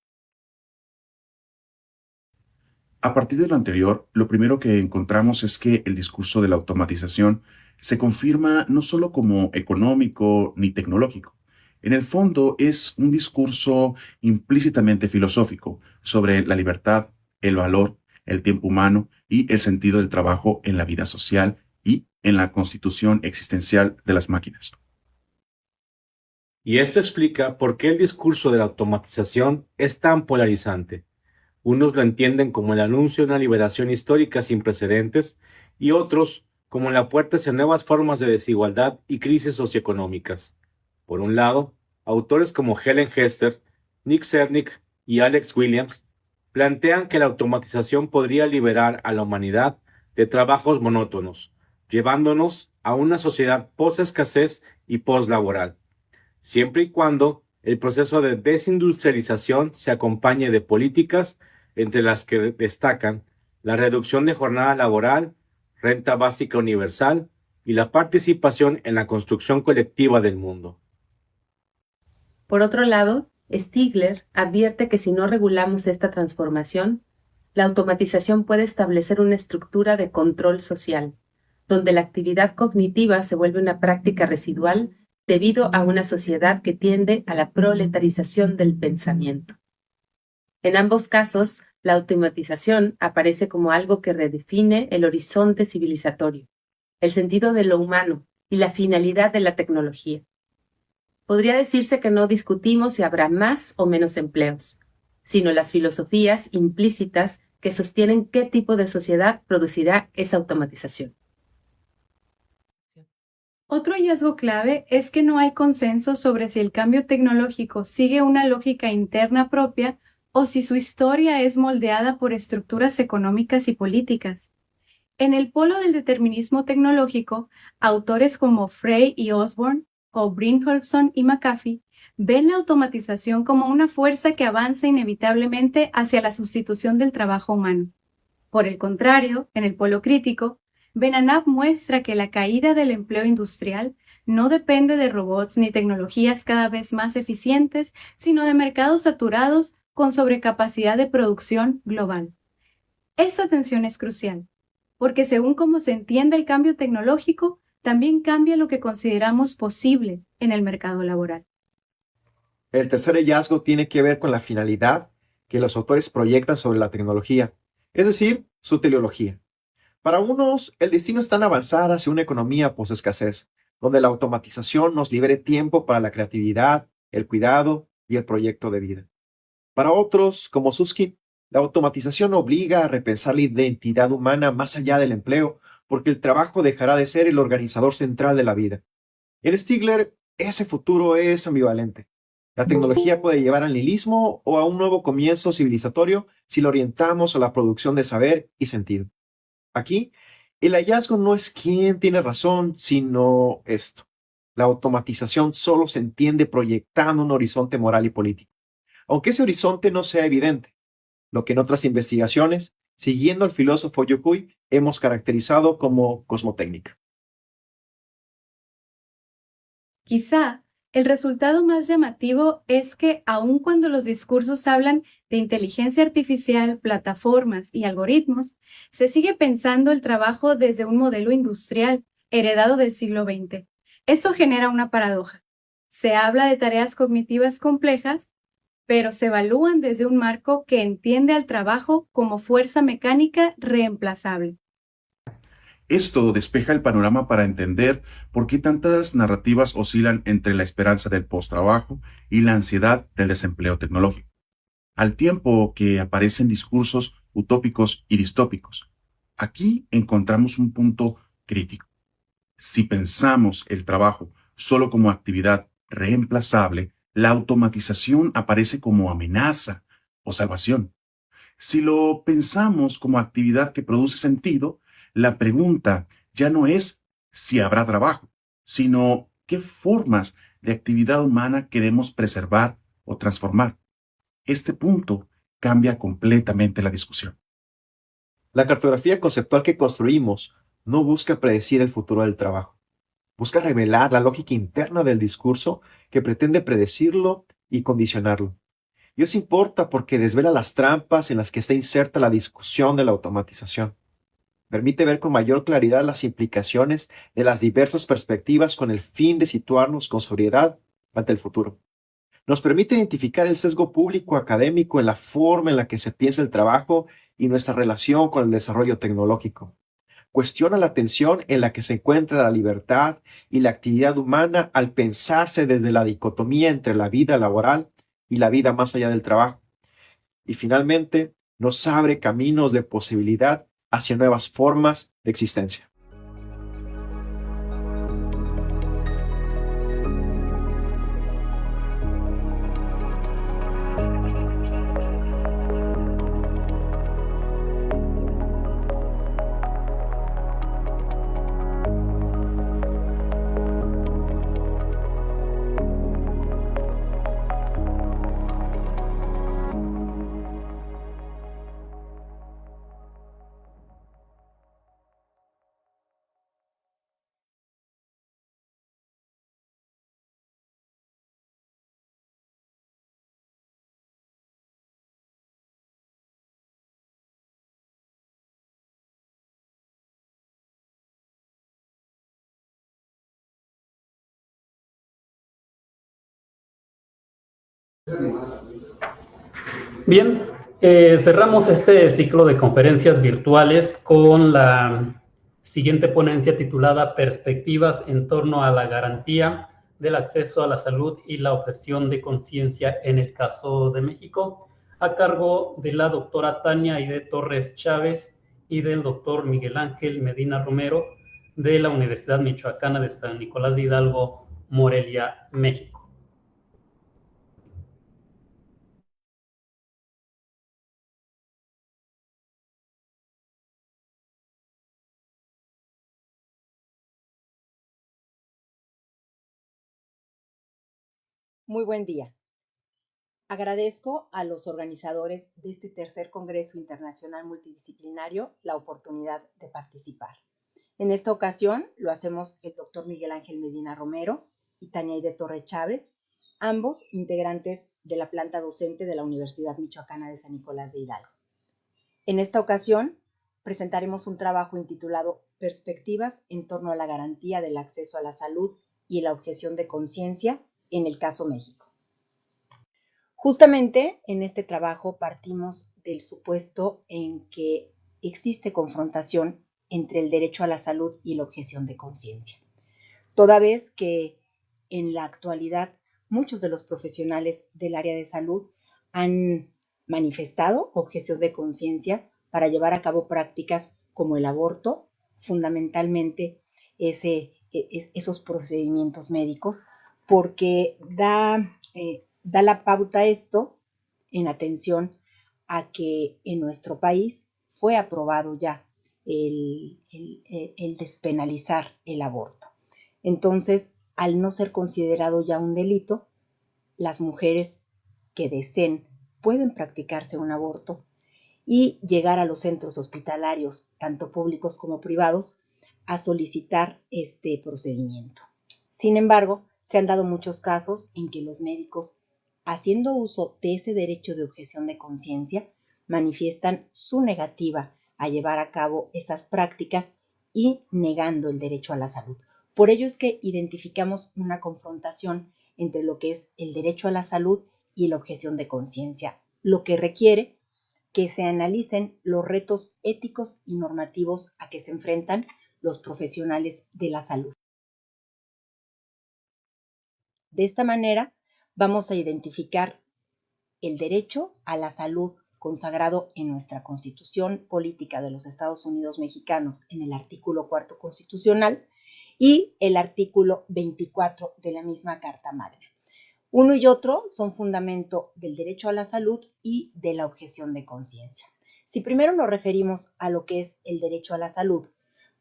A partir de lo anterior, lo primero que encontramos es que el discurso de la automatización se confirma no solo como económico ni tecnológico. En el fondo es un discurso implícitamente filosófico sobre la libertad, el valor, el tiempo humano y el sentido del trabajo en la vida social y en la constitución existencial de las máquinas. Y esto explica por qué el discurso de la automatización es tan polarizante. Unos lo entienden como el anuncio de una liberación histórica sin precedentes y otros como la puerta hacia nuevas formas de desigualdad y crisis socioeconómicas. Por un lado, autores como Helen Hester, Nick Cernick y Alex Williams plantean que la automatización podría liberar a la humanidad de trabajos monótonos, llevándonos a una sociedad post-escasez y post-laboral, siempre y cuando el proceso de desindustrialización se acompañe de políticas entre las que destacan la reducción de jornada laboral, renta básica universal y la participación en la construcción colectiva del mundo. Por otro lado, Stigler advierte que si no regulamos esta transformación, la automatización puede establecer una estructura de control social, donde la actividad cognitiva se vuelve una práctica residual debido a una sociedad que tiende a la proletarización del pensamiento. En ambos casos, la automatización aparece como algo que redefine el horizonte civilizatorio, el sentido de lo humano y la finalidad de la tecnología. Podría decirse que no discutimos si habrá más o menos empleos, sino las filosofías implícitas que sostienen qué tipo de sociedad producirá esa automatización. Otro hallazgo clave es que no hay consenso sobre si el cambio tecnológico sigue una lógica interna propia o si su historia es moldeada por estructuras económicas y políticas. En el polo del determinismo tecnológico, autores como Frey y Osborne, o Brynjolfsson y McAfee, ven la automatización como una fuerza que avanza inevitablemente hacia la sustitución del trabajo humano. Por el contrario, en el polo crítico, Benanav muestra que la caída del empleo industrial no depende de robots ni tecnologías cada vez más eficientes, sino de mercados saturados con sobrecapacidad de producción global. Esta tensión es crucial, porque según cómo se entiende el cambio tecnológico, también cambia lo que consideramos posible en el mercado laboral. El tercer hallazgo tiene que ver con la finalidad que los autores proyectan sobre la tecnología, es decir, su teleología. Para unos, el destino está en avanzar hacia una economía post-escasez, donde la automatización nos libere tiempo para la creatividad, el cuidado y el proyecto de vida. Para otros, como Susskind, la automatización obliga a repensar la identidad humana más allá del empleo, porque el trabajo dejará de ser el organizador central de la vida. En Stigler, ese futuro es ambivalente. La tecnología puede llevar al nihilismo o a un nuevo comienzo civilizatorio si lo orientamos a la producción de saber y sentido. Aquí, el hallazgo no es quién tiene razón, sino esto. La automatización solo se entiende proyectando un horizonte moral y político, aunque ese horizonte no sea evidente, lo que en otras investigaciones, siguiendo al filósofo Yukui, hemos caracterizado como cosmotécnica. Quizá el resultado más llamativo es que, aun cuando los discursos hablan de inteligencia artificial, plataformas y algoritmos, se sigue pensando el trabajo desde un modelo industrial heredado del siglo XX. Esto genera una paradoja. Se habla de tareas cognitivas complejas, pero se evalúan desde un marco que entiende al trabajo como fuerza mecánica reemplazable. Esto despeja el panorama para entender por qué tantas narrativas oscilan entre la esperanza del postrabajo y la ansiedad del desempleo tecnológico, al tiempo que aparecen discursos utópicos y distópicos. Aquí encontramos un punto crítico. Si pensamos el trabajo solo como actividad reemplazable, la automatización aparece como amenaza o salvación. Si lo pensamos como actividad que produce sentido, la pregunta ya no es si habrá trabajo, sino qué formas de actividad humana queremos preservar o transformar. Este punto cambia completamente la discusión. La cartografía conceptual que construimos no busca predecir el futuro del trabajo. Busca revelar la lógica interna del discurso que pretende predecirlo y condicionarlo. Y eso importa porque desvela las trampas en las que está inserta la discusión de la automatización. Permite ver con mayor claridad las implicaciones de las diversas perspectivas con el fin de situarnos con sobriedad ante el futuro. Nos permite identificar el sesgo público académico en la forma en la que se piensa el trabajo y nuestra relación con el desarrollo tecnológico. Cuestiona la tensión en la que se encuentra la libertad y la actividad humana al pensarse desde la dicotomía entre la vida laboral y la vida más allá del trabajo. Y finalmente, nos abre caminos de posibilidad hacia nuevas formas de existencia. Bien, cerramos este ciclo de conferencias virtuales con la siguiente ponencia titulada Perspectivas en torno a la garantía del acceso a la salud y la objeción de conciencia en el caso de México, a cargo de la doctora Tania Aide Torres Chávez y del doctor Miguel Ángel Medina Romero de la Universidad Michoacana de San Nicolás de Hidalgo, Morelia, México. Muy buen día. Agradezco a los organizadores de este tercer Congreso Internacional Multidisciplinario la oportunidad de participar. En esta ocasión lo hacemos el doctor Miguel Ángel Medina Romero y Tania Aide Torres Chávez, ambos integrantes de la planta docente de la Universidad Michoacana de San Nicolás de Hidalgo. En esta ocasión presentaremos un trabajo intitulado Perspectivas en torno a la garantía del acceso a la salud y la objeción de conciencia en el caso México. Justamente en este trabajo partimos del supuesto en que existe confrontación entre el derecho a la salud y la objeción de conciencia, toda vez que en la actualidad muchos de los profesionales del área de salud han manifestado objeción de conciencia para llevar a cabo prácticas como el aborto, fundamentalmente esos procedimientos médicos, porque da la pauta esto en atención a que en nuestro país fue aprobado ya el despenalizar el aborto. Entonces, al no ser considerado ya un delito, las mujeres que deseen pueden practicarse un aborto y llegar a los centros hospitalarios, tanto públicos como privados, a solicitar este procedimiento. Sin embargo, se han dado muchos casos en que los médicos, haciendo uso de ese derecho de objeción de conciencia, manifiestan su negativa a llevar a cabo esas prácticas y negando el derecho a la salud. Por ello es que identificamos una confrontación entre lo que es el derecho a la salud y la objeción de conciencia, lo que requiere que se analicen los retos éticos y normativos a que se enfrentan los profesionales de la salud. De esta manera, vamos a identificar el derecho a la salud consagrado en nuestra Constitución Política de los Estados Unidos Mexicanos en el artículo 4 constitucional y el artículo 24 de la misma Carta Magna. Uno y otro son fundamento del derecho a la salud y de la objeción de conciencia. Si primero nos referimos a lo que es el derecho a la salud,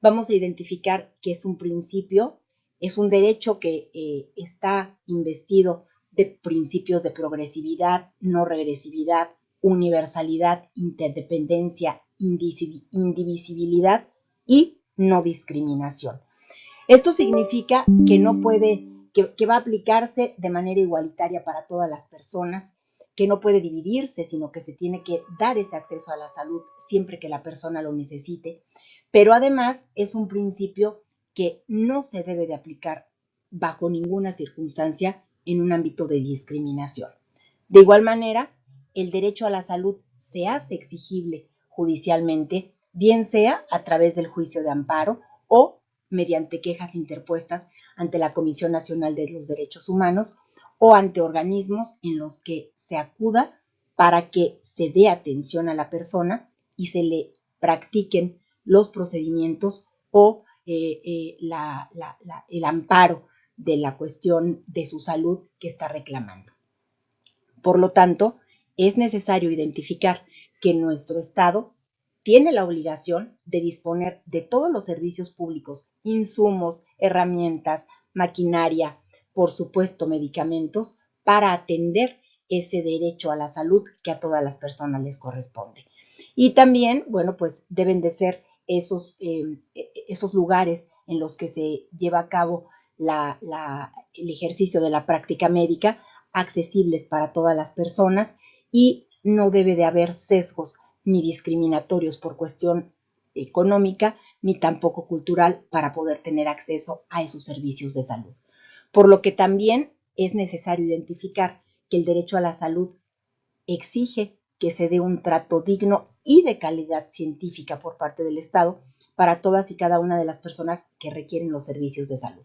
vamos a identificar que es un principio, es un derecho que está investido de principios de progresividad, no regresividad, universalidad, interdependencia, indivisibilidad y no discriminación. Esto significa que no puede, que va a aplicarse de manera igualitaria para todas las personas, que no puede dividirse, sino que se tiene que dar ese acceso a la salud siempre que la persona lo necesite, pero además es un principio que no se debe de aplicar bajo ninguna circunstancia en un ámbito de discriminación. De igual manera, el derecho a la salud se hace exigible judicialmente, bien sea a través del juicio de amparo o mediante quejas interpuestas ante la Comisión Nacional de los Derechos Humanos o ante organismos en los que se acuda para que se dé atención a la persona y se le practiquen los procedimientos o el amparo de la cuestión de su salud que está reclamando. Por lo tanto, es necesario identificar que nuestro Estado tiene la obligación de disponer de todos los servicios públicos, insumos, herramientas, maquinaria, por supuesto medicamentos, para atender ese derecho a la salud que a todas las personas les corresponde. Y también, bueno, pues deben de ser esos lugares en los que se lleva a cabo el ejercicio de la práctica médica accesibles para todas las personas y no debe de haber sesgos ni discriminatorios por cuestión económica ni tampoco cultural para poder tener acceso a esos servicios de salud. Por lo que también es necesario identificar que el derecho a la salud exige que se dé un trato digno y de calidad científica por parte del Estado para todas y cada una de las personas que requieren los servicios de salud.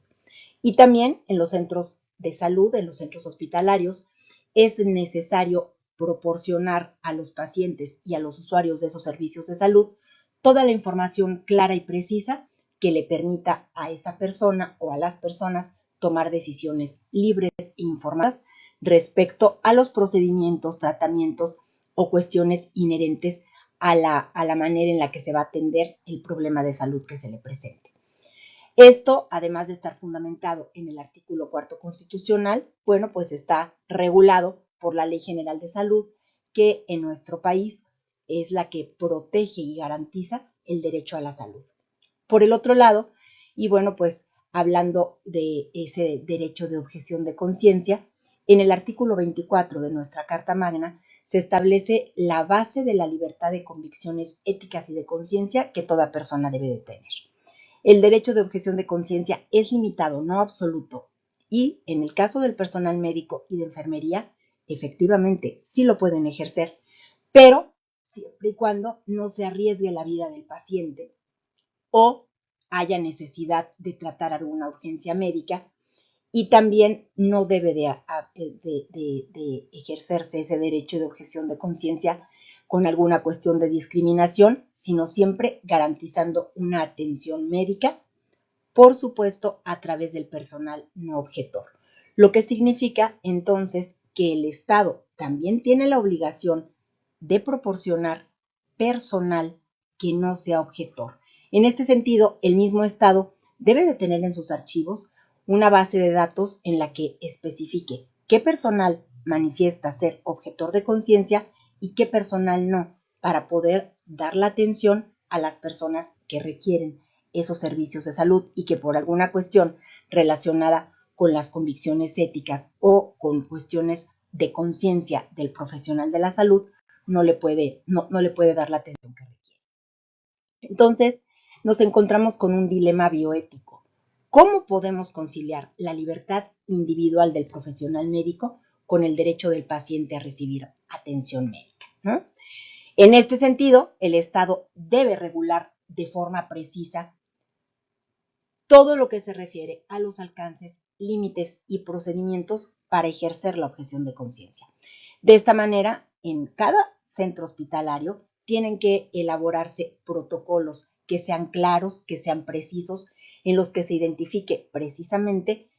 Y también en los centros de salud, en los centros hospitalarios, es necesario proporcionar a los pacientes y a los usuarios de esos servicios de salud toda la información clara y precisa que le permita a esa persona o a las personas tomar decisiones libres e informadas respecto a los procedimientos, tratamientos o cuestiones inherentes a la manera en la que se va a atender el problema de salud que se le presente. Esto, además de estar fundamentado en el artículo 4 constitucional, bueno, pues está regulado por la Ley General de Salud, que en nuestro país es la que protege y garantiza el derecho a la salud. Por el otro lado, y bueno, pues hablando de ese derecho de objeción de conciencia, en el artículo 24 de nuestra Carta Magna se establece la base de la libertad de convicciones éticas y de conciencia que toda persona debe de tener. El derecho de objeción de conciencia es limitado, no absoluto, y en el caso del personal médico y de enfermería, efectivamente sí lo pueden ejercer, pero siempre y cuando no se arriesgue la vida del paciente o haya necesidad de tratar alguna urgencia médica, y también no debe de ejercerse ese derecho de objeción de conciencia con alguna cuestión de discriminación, sino siempre garantizando una atención médica, por supuesto, a través del personal no objetor. Lo que significa entonces que el Estado también tiene la obligación de proporcionar personal que no sea objetor. En este sentido, el mismo Estado debe de tener en sus archivos una base de datos en la que especifique qué personal manifiesta ser objetor de conciencia y qué personal no, para poder dar la atención a las personas que requieren esos servicios de salud y que por alguna cuestión relacionada con las convicciones éticas o con cuestiones de conciencia del profesional de la salud no le puede dar la atención que requiere. Entonces, nos encontramos con un dilema bioético. ¿Cómo podemos conciliar la libertad individual del profesional médico con el derecho del paciente a recibir atención médica, ¿no? En este sentido, el Estado debe regular de forma precisa todo lo que se refiere a los alcances, límites y procedimientos para ejercer la objeción de conciencia. De esta manera, en cada centro hospitalario tienen que elaborarse protocolos que sean claros, que sean precisos, en los que se identifique precisamente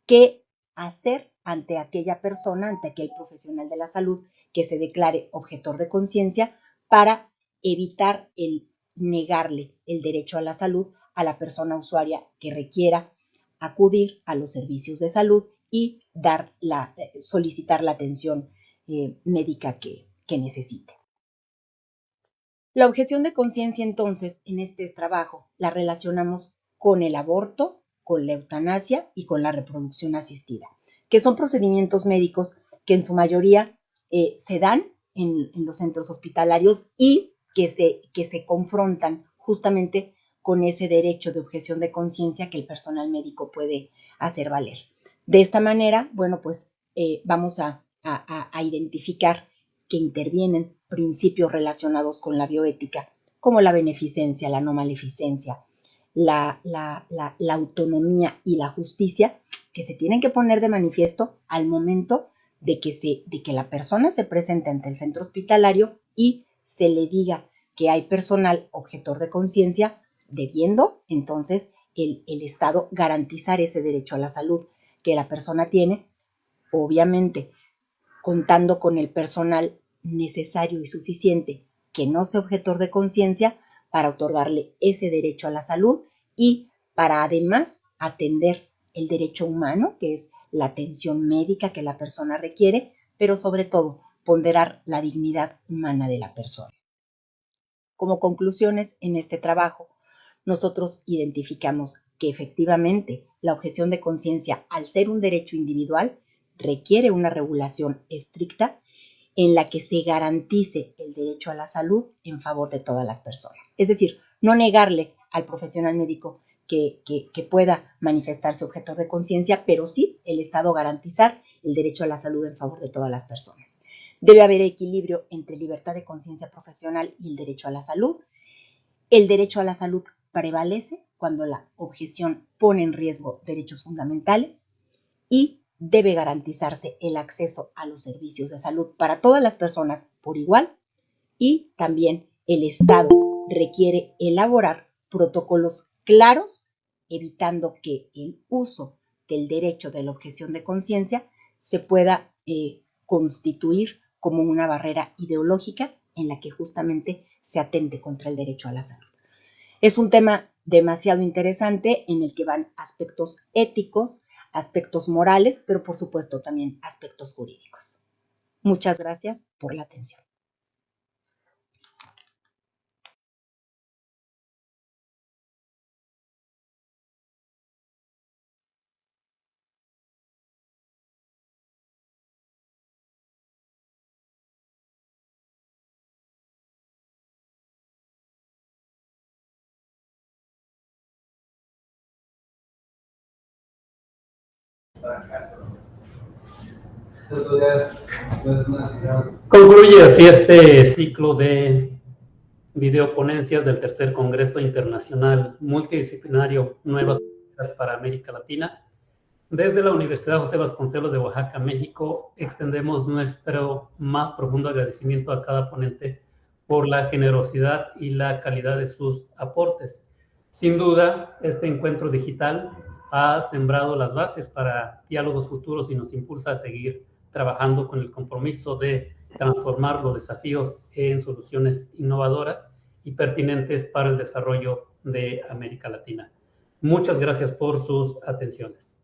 qué hacer ante aquella persona, ante aquel profesional de la salud que se declare objetor de conciencia, para evitar el negarle el derecho a la salud a la persona usuaria que requiera acudir a los servicios de salud y solicitar la atención médica que necesite. La objeción de conciencia, entonces, en este trabajo la relacionamos con el aborto, con la eutanasia y con la reproducción asistida, que son procedimientos médicos que en su mayoría se dan en los centros hospitalarios y que se confrontan justamente con ese derecho de objeción de conciencia que el personal médico puede hacer valer. De esta manera, bueno, pues vamos a identificar que intervienen principios relacionados con la bioética, como la beneficencia, la no maleficencia, la autonomía y la justicia, que se tienen que poner de manifiesto al momento de que la persona se presente ante el centro hospitalario y se le diga que hay personal objetor de conciencia, debiendo entonces el Estado garantizar ese derecho a la salud que la persona tiene, obviamente contando con el personal necesario y suficiente que no sea objetor de conciencia para otorgarle ese derecho a la salud y para además atender el derecho humano, que es la atención médica que la persona requiere, pero sobre todo ponderar la dignidad humana de la persona. Como conclusiones en este trabajo, nosotros identificamos que efectivamente la objeción de conciencia, al ser un derecho individual, requiere una regulación estricta en la que se garantice el derecho a la salud en favor de todas las personas. Es decir, no negarle al profesional médico que pueda manifestarse objetor de conciencia, pero sí el Estado garantizar el derecho a la salud en favor de todas las personas. Debe haber equilibrio entre libertad de conciencia profesional y el derecho a la salud. El derecho a la salud prevalece cuando la objeción pone en riesgo derechos fundamentales y debe garantizarse el acceso a los servicios de salud para todas las personas por igual, y también el Estado requiere elaborar protocolos claros, evitando que el uso del derecho de la objeción de conciencia se pueda constituir como una barrera ideológica en la que justamente se atente contra el derecho a la salud. Es un tema demasiado interesante en el que van aspectos éticos, aspectos morales, pero por supuesto también aspectos jurídicos. Muchas gracias por la atención. Concluye así este ciclo de videoponencias del tercer Congreso Internacional Multidisciplinario Nuevas Prácticas para América Latina. Desde la Universidad José Vasconcelos de Oaxaca, México, extendemos nuestro más profundo agradecimiento a cada ponente por la generosidad y la calidad de sus aportes. Sin duda, este encuentro digital ha sembrado las bases para diálogos futuros y nos impulsa a seguir trabajando con el compromiso de transformar los desafíos en soluciones innovadoras y pertinentes para el desarrollo de América Latina. Muchas gracias por sus atenciones.